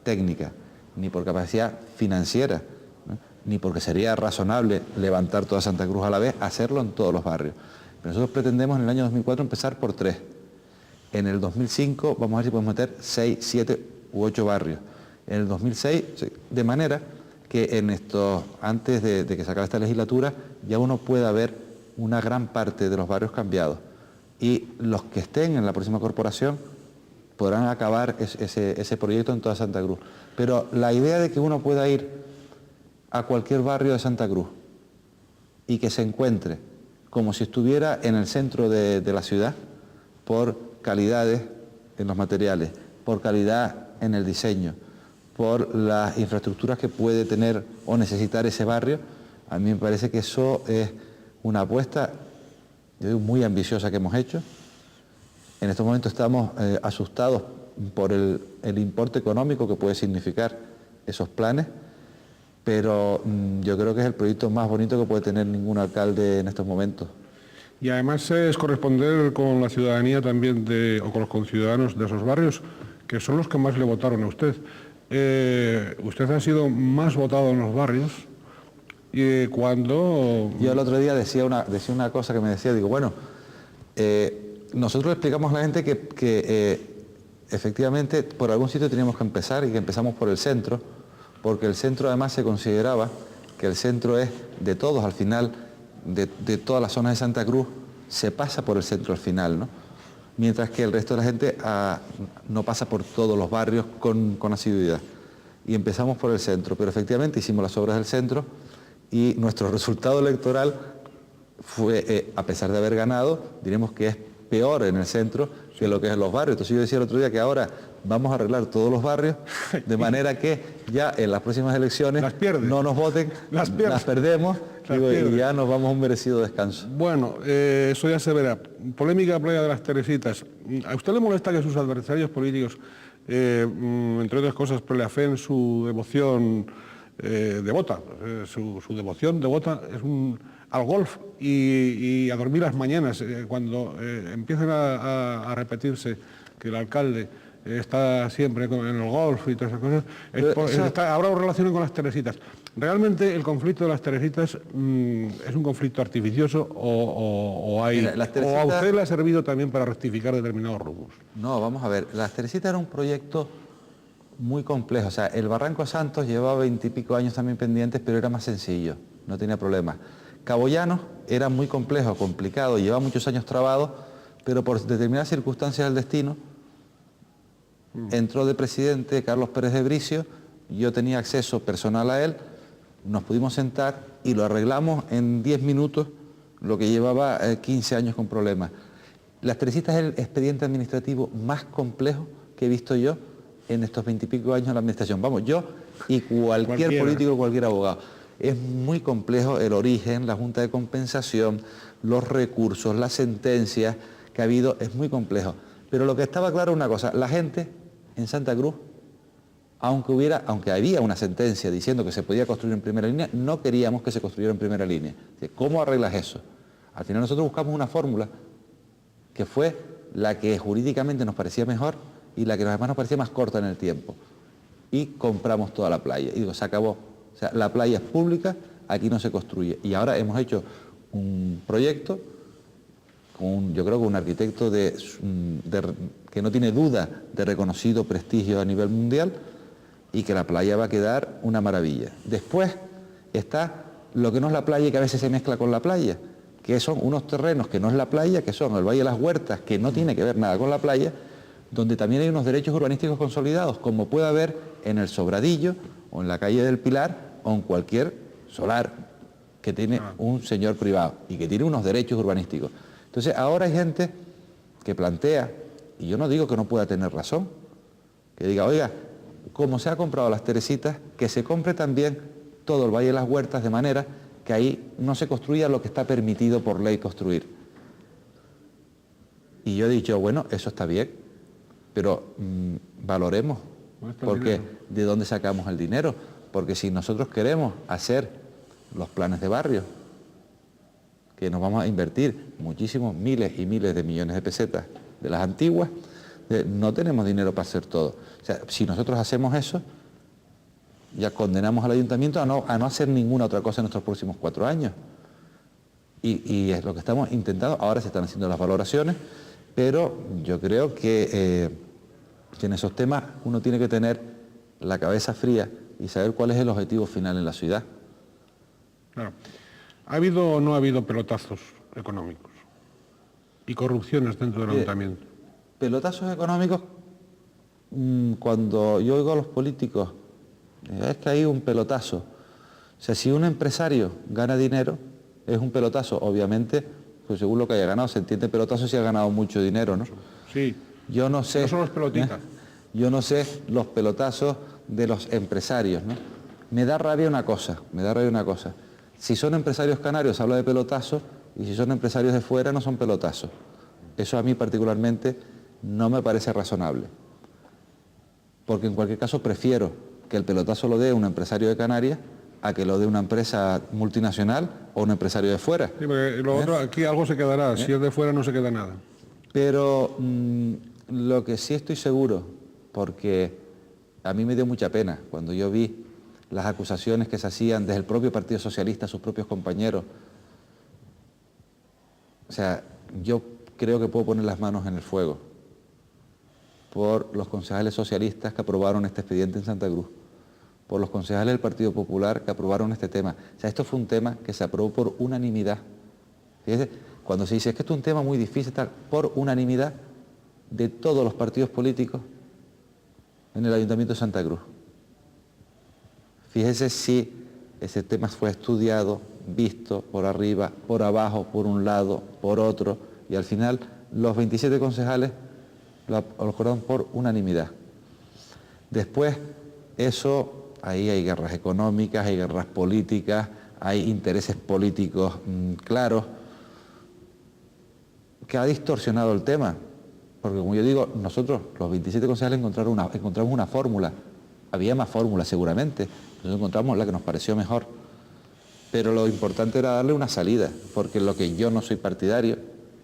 técnica, ni por capacidad financiera, ¿no?, ni porque sería razonable levantar toda Santa Cruz a la vez, hacerlo en todos los barrios. Pero nosotros pretendemos en el año 2004 empezar por 3. En el 2005 vamos a ver si podemos meter 6, 7 u 8 barrios. En el 2006, de manera que antes de que se acabe esta legislatura, ya uno pueda ver una gran parte de los barrios cambiados. Y los que estén en la próxima corporación podrán acabar ese proyecto en toda Santa Cruz. Pero la idea de que uno pueda ir a cualquier barrio de Santa Cruz y que se encuentre como si estuviera en el centro de la ciudad, por calidades en los materiales, por calidad en el diseño, por las infraestructuras que puede tener o necesitar ese barrio, a mí me parece que eso es una apuesta, yo digo, muy ambiciosa que hemos hecho. En estos momentos estamos asustados por el importe económico que puede significar esos planes, pero yo creo que es el proyecto más bonito que puede tener ningún alcalde en estos momentos. Y además es corresponder con la ciudadanía también, o con los conciudadanos de esos barrios, que son los que más le votaron a usted. Usted ha sido más votado en los barrios cuando... Yo el otro día decía una cosa que me decía, digo, bueno, nosotros le explicamos a la gente que efectivamente por algún sitio teníamos que empezar y que empezamos por el centro, porque el centro además se consideraba que el centro es de todos, al final, de todas las zonas de Santa Cruz, se pasa por el centro al final, ¿no? Mientras que el resto de la gente no pasa por todos los barrios con asiduidad. Y empezamos por el centro, pero efectivamente hicimos las obras del centro y nuestro resultado electoral fue, a pesar de haber ganado, diremos que es peor en el centro que lo que es en los barrios. Entonces yo decía el otro día que ahora vamos a arreglar todos los barrios, de manera que ya en las próximas elecciones no nos voten, las perdemos y ya nos vamos a un merecido descanso. Bueno, eso ya se verá. Polémica playa de las Teresitas. ¿A usted le molesta que sus adversarios políticos, entre otras cosas, preleafeen su devoción devota? Su devoción devota es al golf y a dormir las mañanas, cuando empiezan a repetirse que el alcalde está siempre en el golf y todas esas cosas, habrá una relación con las Teresitas. ¿Realmente el conflicto de las Teresitas es un conflicto artificioso o a usted le ha servido también para rectificar determinados rubros? No, vamos a ver, las Teresitas era un proyecto muy complejo. O sea, el Barranco Santos llevaba 20 y pico años también pendientes, pero era más sencillo, no tenía problemas. Cabo Llano era muy complejo, complicado, llevaba muchos años trabado, pero por determinadas circunstancias del destino, entró de presidente Carlos Pérez de Bricio, yo tenía acceso personal a él, nos pudimos sentar y lo arreglamos en 10 minutos, lo que llevaba 15 años con problemas. Las Teresitas es el expediente administrativo más complejo que he visto yo en estos 20 y pico años en la administración. Vamos, yo y cualquier político, cualquier abogado. Es muy complejo el origen, la junta de compensación, los recursos, las sentencias que ha habido, es muy complejo. Pero lo que estaba claro es una cosa, la gente en Santa Cruz, aunque había una sentencia diciendo que se podía construir en primera línea, no queríamos que se construyera en primera línea. ¿Cómo arreglas eso? Al final nosotros buscamos una fórmula que fue la que jurídicamente nos parecía mejor y la que además nos parecía más corta en el tiempo. Y compramos toda la playa. Y digo, se acabó. O sea, la playa es pública, aquí no se construye. Y ahora hemos hecho un proyecto yo creo que un arquitecto que no tiene duda de reconocido prestigio a nivel mundial y que la playa va a quedar una maravilla. Después está lo que no es la playa y que a veces se mezcla con la playa, que son unos terrenos que no es la playa, que son el Valle de las Huertas, que no tiene que ver nada con la playa, donde también hay unos derechos urbanísticos consolidados, como puede haber en el Sobradillo, o en la calle del Pilar, o en cualquier solar que tiene un señor privado y que tiene unos derechos urbanísticos. Entonces ahora hay gente que plantea, y yo no digo que no pueda tener razón, que diga, oiga, como se ha comprado las Teresitas, que se compre también todo el Valle de las Huertas, de manera que ahí no se construya lo que está permitido por ley construir. Y yo he dicho, bueno, eso está bien, pero valoremos, porque ¿de dónde sacamos el dinero? Porque si nosotros queremos hacer los planes de barrio, que nos vamos a invertir muchísimos miles y miles de millones de pesetas de las antiguas, no tenemos dinero para hacer todo. O sea, si nosotros hacemos eso, ya condenamos al ayuntamiento a no hacer ninguna otra cosa en nuestros próximos 4 años. Y es lo que estamos intentando. Ahora se están haciendo las valoraciones Pero yo creo que en esos temas uno tiene que tener la cabeza fría y saber cuál es el objetivo final en la ciudad. Claro. ¿Ha habido o no ha habido pelotazos económicos y corrupciones dentro del ayuntamiento? Pelotazos económicos, cuando yo oigo a los políticos, es que hay un pelotazo. O sea, si un empresario gana dinero, es un pelotazo. Obviamente, pues según lo que haya ganado, se entiende pelotazo si ha ganado mucho dinero, ¿no? Sí. Yo no sé. No son los pelotitas. Yo no sé los pelotazos de los empresarios, ¿no? Me da rabia una cosa. Si son empresarios canarios habla de pelotazos y si son empresarios de fuera no son pelotazos. Eso a mí particularmente no me parece razonable. Porque en cualquier caso prefiero que el pelotazo lo dé un empresario de Canarias a que lo dé una empresa multinacional o un empresario de fuera. Sí, porque lo otro, aquí algo se quedará, si es de fuera no se queda nada. Pero lo que sí estoy seguro, porque a mí me dio mucha pena cuando yo vi las acusaciones que se hacían desde el propio Partido Socialista a sus propios compañeros. O sea, yo creo que puedo poner las manos en el fuego por los concejales socialistas que aprobaron este expediente en Santa Cruz, por los concejales del Partido Popular que aprobaron este tema. O sea, esto fue un tema que se aprobó por unanimidad. Fíjese, cuando se dice es que esto es un tema muy difícil, tal, por unanimidad de todos los partidos políticos en el Ayuntamiento de Santa Cruz. Fíjese si ese tema fue estudiado, visto por arriba, por abajo, por un lado, por otro, y al final los 27 concejales lo acordaron por unanimidad. Después, eso, ahí hay guerras económicas, hay guerras políticas, hay intereses políticos claros, que ha distorsionado el tema. Porque como yo digo, nosotros, los 27 concejales, encontramos una fórmula. Había más fórmulas seguramente, nosotros encontramos la que nos pareció mejor. Pero lo importante era darle una salida, porque lo que yo no soy partidario,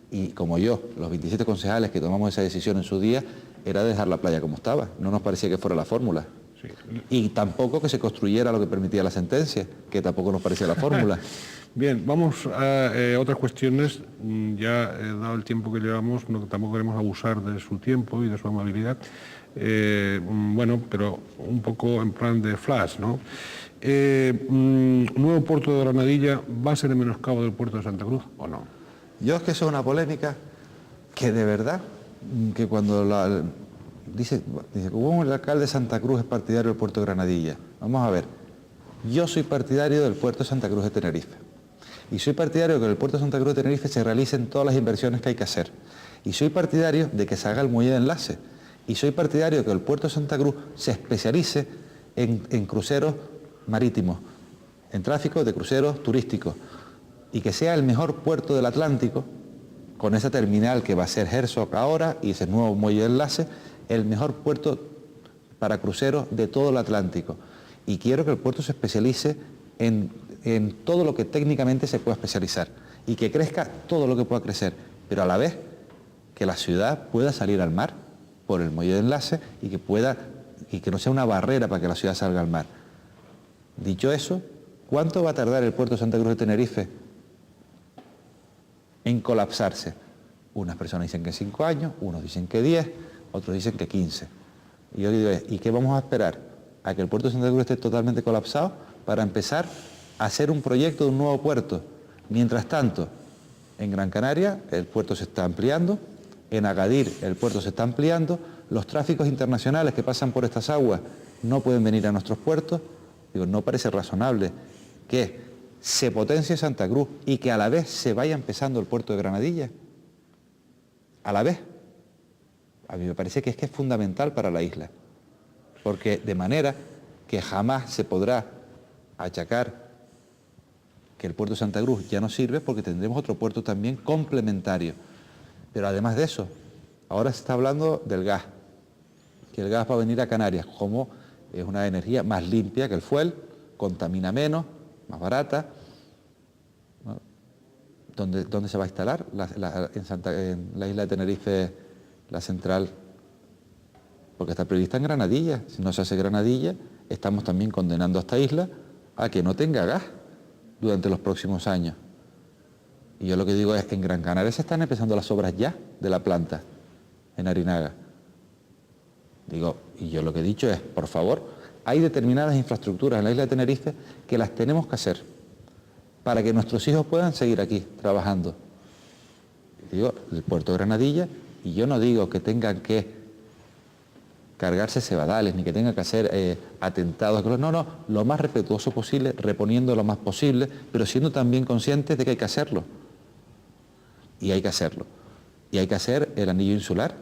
y como yo, los 27 concejales que tomamos esa decisión en su día, era dejar la playa como estaba. No nos parecía que fuera la fórmula. Sí. Y tampoco que se construyera lo que permitía la sentencia, que tampoco nos parecía la fórmula. Bien, vamos a otras cuestiones. Ya dado el tiempo que llevamos, tampoco queremos abusar de su tiempo y de su amabilidad. Bueno, pero un poco en plan de flash, ¿no? ¿Nuevo puerto de Granadilla va a ser el menoscabo del puerto de Santa Cruz o no? Yo es que eso es una polémica que de verdad, que cuando dice, como el alcalde de Santa Cruz es partidario del puerto de Granadilla. Vamos a ver, yo soy partidario del puerto de Santa Cruz de Tenerife. Y soy partidario de que en el puerto de Santa Cruz de Tenerife se realicen todas las inversiones que hay que hacer. Y soy partidario de que se haga el muelle de enlace. Y soy partidario de que el puerto de Santa Cruz se especialice en cruceros marítimos, en tráfico de cruceros turísticos. Y que sea el mejor puerto del Atlántico, con esa terminal que va a ser Herzog ahora y ese nuevo muelle de enlace, el mejor puerto para cruceros de todo el Atlántico. Y quiero que el puerto se especialice en todo lo que técnicamente se pueda especializar y que crezca todo lo que pueda crecer, pero a la vez que la ciudad pueda salir al mar por el muelle de enlace y que no sea una barrera para que la ciudad salga al mar. Dicho eso, ¿cuánto va a tardar el puerto de Santa Cruz de Tenerife en colapsarse? Unas personas dicen que 5 años, unos dicen que 10, otros dicen que 15. Y yo digo, ¿y qué vamos a esperar? ¿A que el puerto de Santa Cruz esté totalmente colapsado para empezar a hacer un proyecto de un nuevo puerto? Mientras tanto, en Gran Canaria el puerto se está ampliando, en Agadir el puerto se está ampliando, los tráficos internacionales que pasan por estas aguas no pueden venir a nuestros puertos. Digo, ¿no parece razonable que se potencie Santa Cruz y que a la vez se vaya empezando el puerto de Granadilla? A la vez. A mí me parece que es fundamental para la isla, porque de manera que jamás se podrá achacar que el puerto de Santa Cruz ya no sirve, porque tendremos otro puerto también complementario. Pero además de eso, ahora se está hablando del gas, que el gas va a venir a Canarias, como es una energía más limpia que el fuel, contamina menos, más barata. ¿Dónde se va a instalar? En la isla de Tenerife, la central, porque está prevista en Granadilla. Si no se hace Granadilla, estamos también condenando a esta isla a que no tenga gas durante los próximos años. Y yo lo que digo es, en Gran Canaria se están empezando las obras ya de la planta, en Arinaga. Digo, y yo lo que he dicho es, por favor, hay determinadas infraestructuras en la isla de Tenerife que las tenemos que hacer para que nuestros hijos puedan seguir aquí trabajando. Digo, el puerto de Granadilla, y yo no digo que tengan que cargarse cebadales, ni que tengan que hacer atentados, no, lo más respetuoso posible, reponiendo lo más posible, pero siendo también conscientes de que hay que hacerlo. Y hay que hacerlo. Y hay que hacer el anillo insular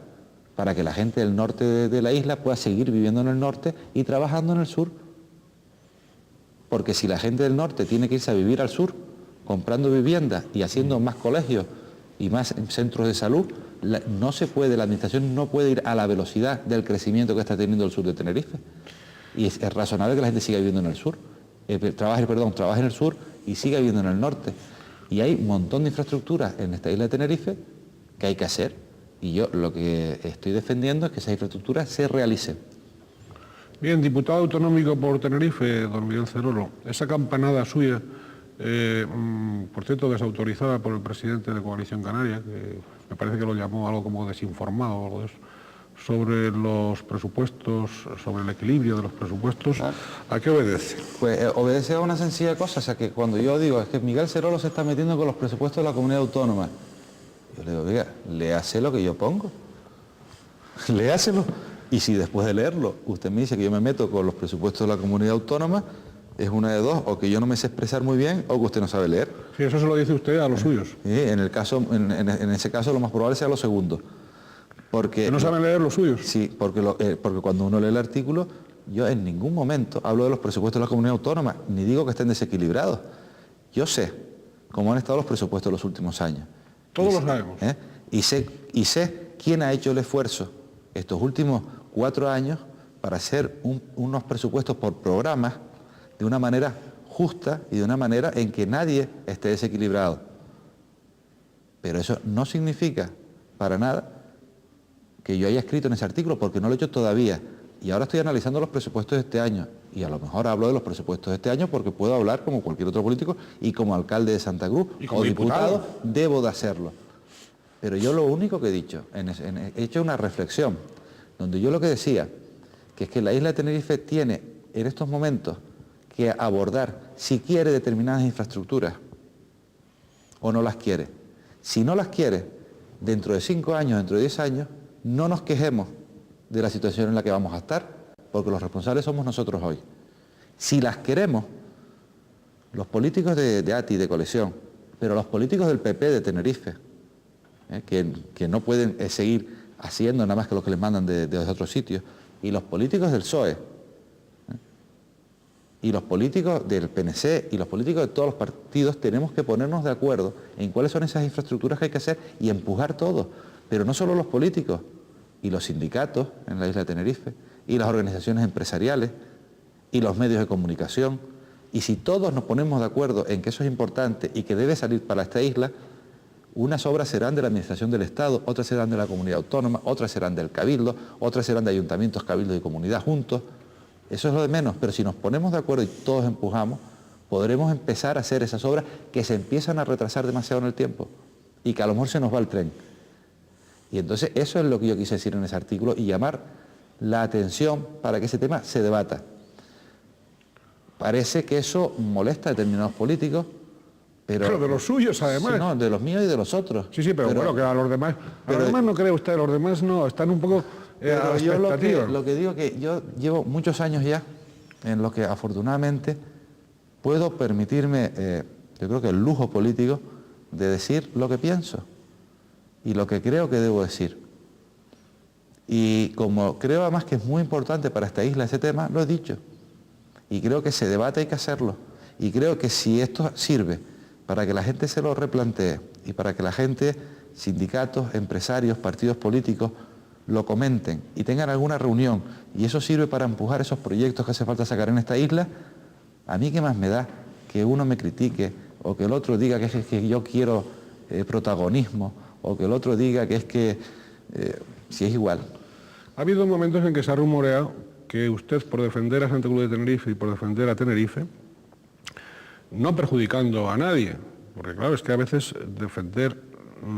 para que la gente del norte de la isla pueda seguir viviendo en el norte y trabajando en el sur. Porque si la gente del norte tiene que irse a vivir al sur, comprando viviendas y haciendo más colegios y más centros de salud, no se puede, la administración no puede ir a la velocidad del crecimiento que está teniendo el sur de Tenerife. Y es razonable que la gente siga viviendo en el sur, trabaje en el sur y siga viviendo en el norte. Y hay un montón de infraestructuras en esta isla de Tenerife que hay que hacer. Y yo lo que estoy defendiendo es que esas infraestructuras se realicen. Bien, diputado autonómico por Tenerife, don Miguel Cerolo, esa campanada suya, por cierto desautorizada por el presidente de Coalición Canaria, que me parece que lo llamó algo como desinformado o algo de eso, sobre los presupuestos, sobre el equilibrio de los presupuestos, ¿a qué obedece? Pues obedece a una sencilla cosa, o sea que cuando yo digo es que Miguel Cerolo se está metiendo con los presupuestos de la comunidad autónoma, yo le digo, oiga, léase lo que yo pongo, léaselo, y si después de leerlo usted me dice que yo me meto con los presupuestos de la comunidad autónoma, es una de dos, o que yo no me sé expresar muy bien o que usted no sabe leer. Sí, eso se lo dice usted a los suyos. Sí, en ese caso lo más probable sea lo segundo. Porque ¿Que no saben leer los suyos? Sí, porque cuando uno lee el artículo, yo en ningún momento hablo de los presupuestos de la comunidad autónoma, ni digo que estén desequilibrados. Yo sé cómo han estado los presupuestos los últimos años. Todos lo sabemos. Y sé quién ha hecho el esfuerzo estos últimos 4 años para hacer unos presupuestos por programas de una manera justa y de una manera en que nadie esté desequilibrado. Pero eso no significa para nada que yo haya escrito en ese artículo, porque no lo he hecho todavía. Y ahora estoy analizando los presupuestos de este año. Y a lo mejor hablo de los presupuestos de este año porque puedo hablar como cualquier otro político y como alcalde de Santa Cruz o diputado debo de hacerlo. Pero yo lo único que he dicho, he hecho una reflexión, donde yo lo que decía, que es que la isla de Tenerife tiene en estos momentos que abordar si quiere determinadas infraestructuras o no las quiere. Si no las quiere, dentro de 5 años, dentro de 10 años, no nos quejemos de la situación en la que vamos a estar, porque los responsables somos nosotros hoy. Si las queremos, los políticos de ATI, de Coalición, pero los políticos del PP de Tenerife, que no pueden seguir haciendo nada más que lo que les mandan de otros sitios, y los políticos del PSOE, y los políticos del PNC, y los políticos de todos los partidos, tenemos que ponernos de acuerdo en cuáles son esas infraestructuras que hay que hacer y empujar todo. Pero no solo los políticos, y los sindicatos en la isla de Tenerife, y las organizaciones empresariales, y los medios de comunicación. Y si todos nos ponemos de acuerdo en que eso es importante y que debe salir para esta isla, unas obras serán de la Administración del Estado, otras serán de la comunidad autónoma, otras serán del Cabildo, otras serán de ayuntamientos, cabildos y comunidad juntos. Eso es lo de menos, pero si nos ponemos de acuerdo y todos empujamos, podremos empezar a hacer esas obras que se empiezan a retrasar demasiado en el tiempo y que a lo mejor se nos va el tren. Y entonces eso es lo que yo quise decir en ese artículo y llamar la atención para que ese tema se debata. Parece que eso molesta a determinados políticos, pero de los suyos además. Sí, no, de los míos y de los otros. Sí, pero bueno, que a los demás. A los demás no cree usted, los demás no, están un poco a la yo expectativa. lo que digo es que yo llevo muchos años ya en los que afortunadamente puedo permitirme, yo creo que el lujo político de decir lo que pienso y lo que creo que debo decir. Y como creo además que es muy importante para esta isla ese tema, lo he dicho. Y creo que ese debate hay que hacerlo. Y creo que si esto sirve para que la gente se lo replantee y para que la gente, sindicatos, empresarios, partidos políticos, lo comenten y tengan alguna reunión y eso sirve para empujar esos proyectos que hace falta sacar en esta isla, a mí qué más me da que uno me critique o que el otro diga que es que yo quiero protagonismo o que el otro diga que es que si es igual. Ha habido momentos en que se ha rumoreado que usted, por defender a Santa Cruz de Tenerife y por defender a Tenerife, no perjudicando a nadie, Porque claro, es que a veces defender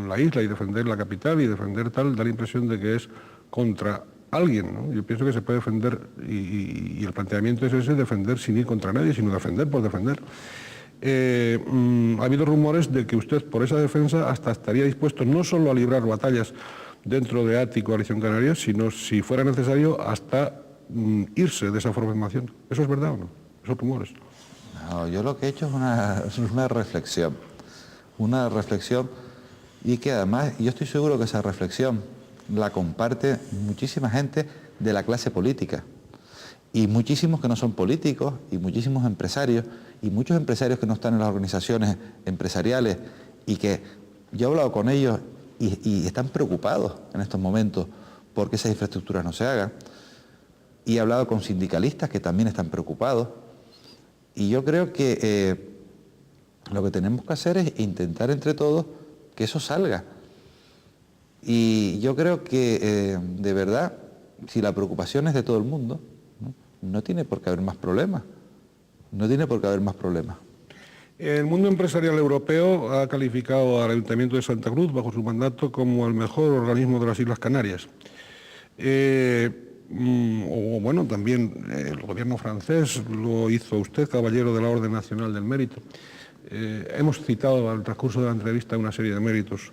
la isla y defender la capital y defender tal da la impresión de que es contra alguien, ¿no? Yo pienso que se puede defender y el planteamiento es ese, defender sin ir contra nadie, sino defender por defender. Ha habido rumores de que usted por esa defensa hasta estaría dispuesto no solo a librar batallas dentro de ATI y Coalición Canaria, sino, si fuera necesario, hasta irse de esa formación. ¿Eso es verdad o no? Esos rumores. No, yo lo que he hecho es una reflexión. Una reflexión, y que además yo estoy seguro que esa reflexión la comparte muchísima gente de la clase política. Y muchísimos que no son políticos, y muchísimos empresarios, y muchos empresarios que no están en las organizaciones empresariales, y que yo he hablado con ellos y están preocupados en estos momentos porque esas infraestructuras no se hagan. Y he hablado con sindicalistas que también están preocupados. Y yo creo que lo que tenemos que hacer es intentar entre todos que eso salga. Y yo creo que de verdad, si la preocupación es de todo el mundo, no tiene por qué haber más problemas. No tiene por qué haber más problemas. El mundo empresarial europeo ha calificado al Ayuntamiento de Santa Cruz, bajo su mandato, como el mejor organismo de las Islas Canarias. O bueno, también el gobierno francés lo hizo usted, caballero de la Orden Nacional del Mérito. Hemos citado al transcurso de la entrevista una serie de méritos.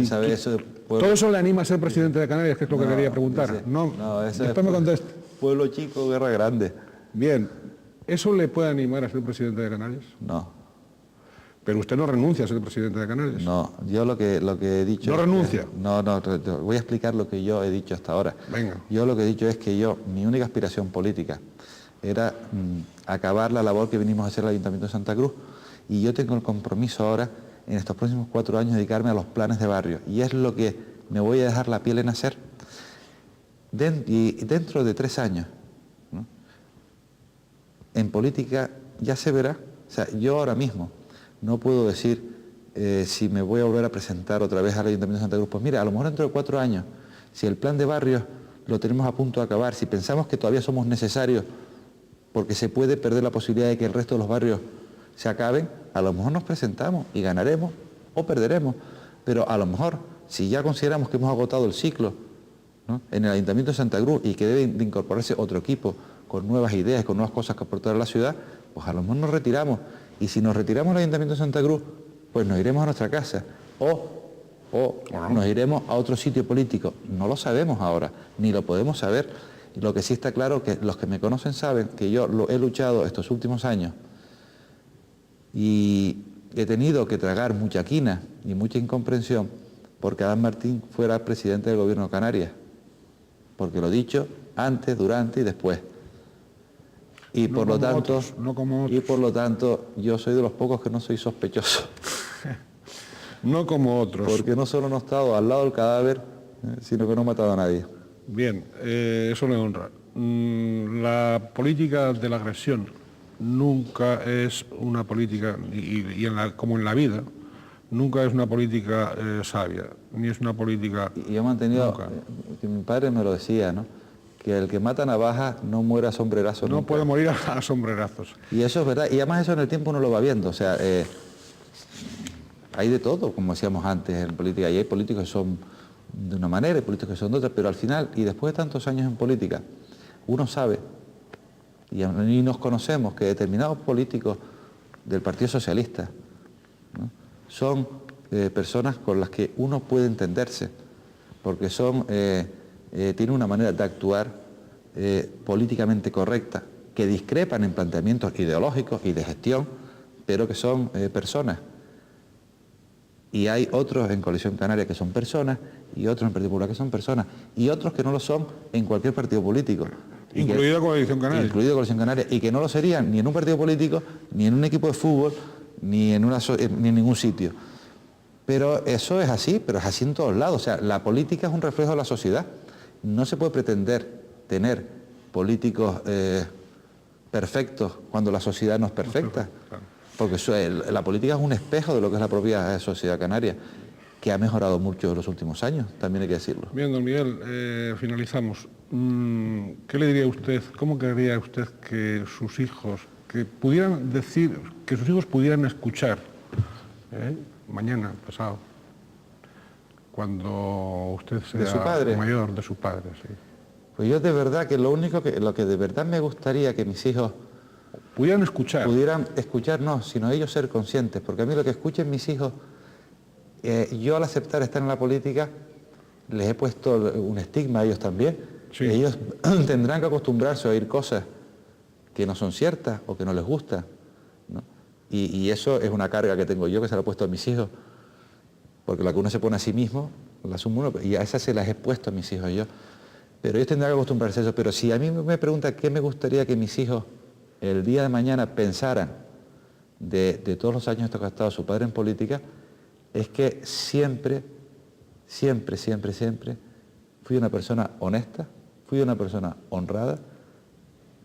¿Sabe eso ¿Todo eso le anima a ser presidente de Canarias, que es lo que quería preguntar? Después me conteste. Pueblo chico, guerra grande. Bien, ¿eso le puede animar a ser presidente de Canarias? No. Pero usted no renuncia a ser presidente de Canarias. No, yo lo que he dicho... ¿No renuncia? No, voy a explicar lo que yo he dicho hasta ahora. Venga. Yo lo que he dicho es que mi única aspiración política era acabar la labor que venimos a hacer el Ayuntamiento de Santa Cruz, y yo tengo el compromiso ahora, en estos próximos 4 años, dedicarme a los planes de barrio, y es lo que me voy a dejar la piel en hacer. Y dentro de 3 años, ¿no?, en política ya se verá. O sea, yo ahora mismo no puedo decir si me voy a volver a presentar otra vez al Ayuntamiento de Santa Cruz. Pues mira, a lo mejor dentro de 4 años, si el plan de barrios lo tenemos a punto de acabar, si pensamos que todavía somos necesarios porque se puede perder la posibilidad de que el resto de los barrios se acaben, a lo mejor nos presentamos y ganaremos o perderemos. Pero a lo mejor, si ya consideramos que hemos agotado el ciclo, ¿no?, en el Ayuntamiento de Santa Cruz, y que debe de incorporarse otro equipo con nuevas ideas, con nuevas cosas que aportar a la ciudad, pues a lo mejor nos retiramos. Y si nos retiramos del Ayuntamiento de Santa Cruz, pues nos iremos a nuestra casa o nos iremos a otro sitio político. No lo sabemos ahora, ni lo podemos saber. Lo que sí está claro, que los que me conocen saben que yo lo he luchado estos últimos años y he tenido que tragar mucha quina y mucha incomprensión porque Adán Martín fuera presidente del Gobierno de Canarias. Porque lo he dicho antes, durante y después. Y por lo tanto, yo soy de los pocos que no soy sospechoso. No como otros. Porque no solo no he estado al lado del cadáver, sino que no he matado a nadie. Bien, eso le honra. La política de la agresión nunca es una política, como en la vida, nunca es una política sabia, ni es una política... Y yo he mantenido, que mi padre me lo decía, ¿no?, que el que mata navajas no muere a sombrerazo nunca. No puede morir a sombrerazos. Y eso es verdad, y además eso en el tiempo uno lo va viendo, o sea, hay de todo, como decíamos antes en política, y hay políticos que son de una manera y políticos que son de otra, pero al final, y después de tantos años en política, uno sabe, y nos conocemos, que determinados políticos del Partido Socialista, ¿no?, son personas con las que uno puede entenderse, porque tienen una manera de actuar políticamente correcta, que discrepan en planteamientos ideológicos y de gestión, pero que son personas. Y hay otros en Coalición Canaria que son personas, y otros en Partido Popular que son personas, y otros que no lo son en cualquier partido político. Incluida Coalición Canaria. Incluido Coalición Canaria, y que no lo serían ni en un partido político, ni en un equipo de fútbol, ni en ningún sitio. Pero eso es así, pero es así en todos lados. O sea, la política es un reflejo de la sociedad. No se puede pretender tener políticos perfectos cuando la sociedad no es perfecta. Porque la política es un espejo de lo que es la propia sociedad canaria, que ha mejorado mucho en los últimos años, también hay que decirlo. Bien, don Miguel, finalizamos. ¿Qué le diría usted, cómo querría usted que sus hijos, que pudieran decir, que sus hijos pudieran escuchar mañana, pasado, cuando usted sea ¿De su padre? mayor, de su padre, sí. Pues yo de verdad que lo que de verdad me gustaría que mis hijos Pudieran escuchar. pudieran escuchar, no, sino ellos ser conscientes, porque a mí lo que escuchen mis hijos, yo al aceptar estar en la política, les he puesto un estigma a ellos también. Sí. Ellos tendrán que acostumbrarse a oír cosas que no son ciertas o que no les gustan, ¿no? Y eso es una carga que tengo yo, que se la he puesto a mis hijos, porque lo que uno se pone a sí mismo, lo asume uno, y a esas se las he puesto a mis hijos yo. Pero ellos tendrán que acostumbrarse a eso. Pero si a mí me preguntan qué me gustaría que mis hijos el día de mañana pensaran de todos los años que ha estado su padre en política, es que siempre fui una persona honesta, fui una persona honrada,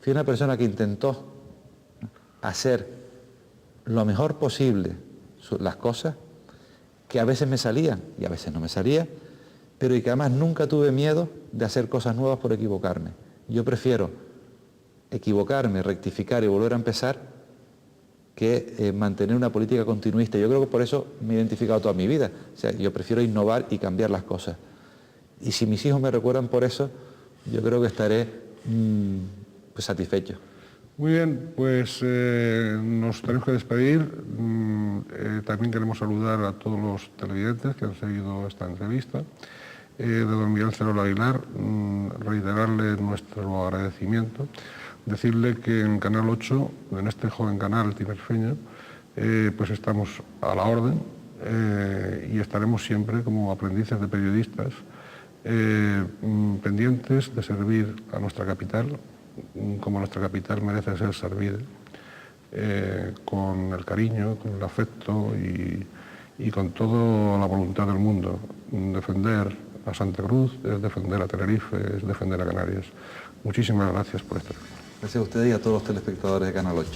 fui una persona que intentó hacer lo mejor posible las cosas, que a veces me salían y a veces no me salían, pero y que además nunca tuve miedo de hacer cosas nuevas por equivocarme. Yo prefiero equivocarme, rectificar y volver a empezar que mantener una política continuista. Yo creo que por eso me he identificado toda mi vida. O sea, yo prefiero innovar y cambiar las cosas. Y si mis hijos me recuerdan por eso, yo creo que estaré pues satisfecho. Muy bien, pues nos tenemos que despedir. También queremos saludar a todos los televidentes que han seguido esta entrevista. De don Miguel Cerol Aguilar, reiterarle nuestro agradecimiento, decirle que en Canal 8, en este joven canal tinerfeño, pues estamos a la orden y estaremos siempre como aprendices de periodistas, pendientes de servir a nuestra capital, como nuestra capital merece ser servida, con el cariño, con el afecto y con toda la voluntad del mundo. Defender a Santa Cruz es defender a Tenerife, es defender a Canarias. Muchísimas gracias por estar aquí. Gracias a ustedes y a todos los telespectadores de Canal 8.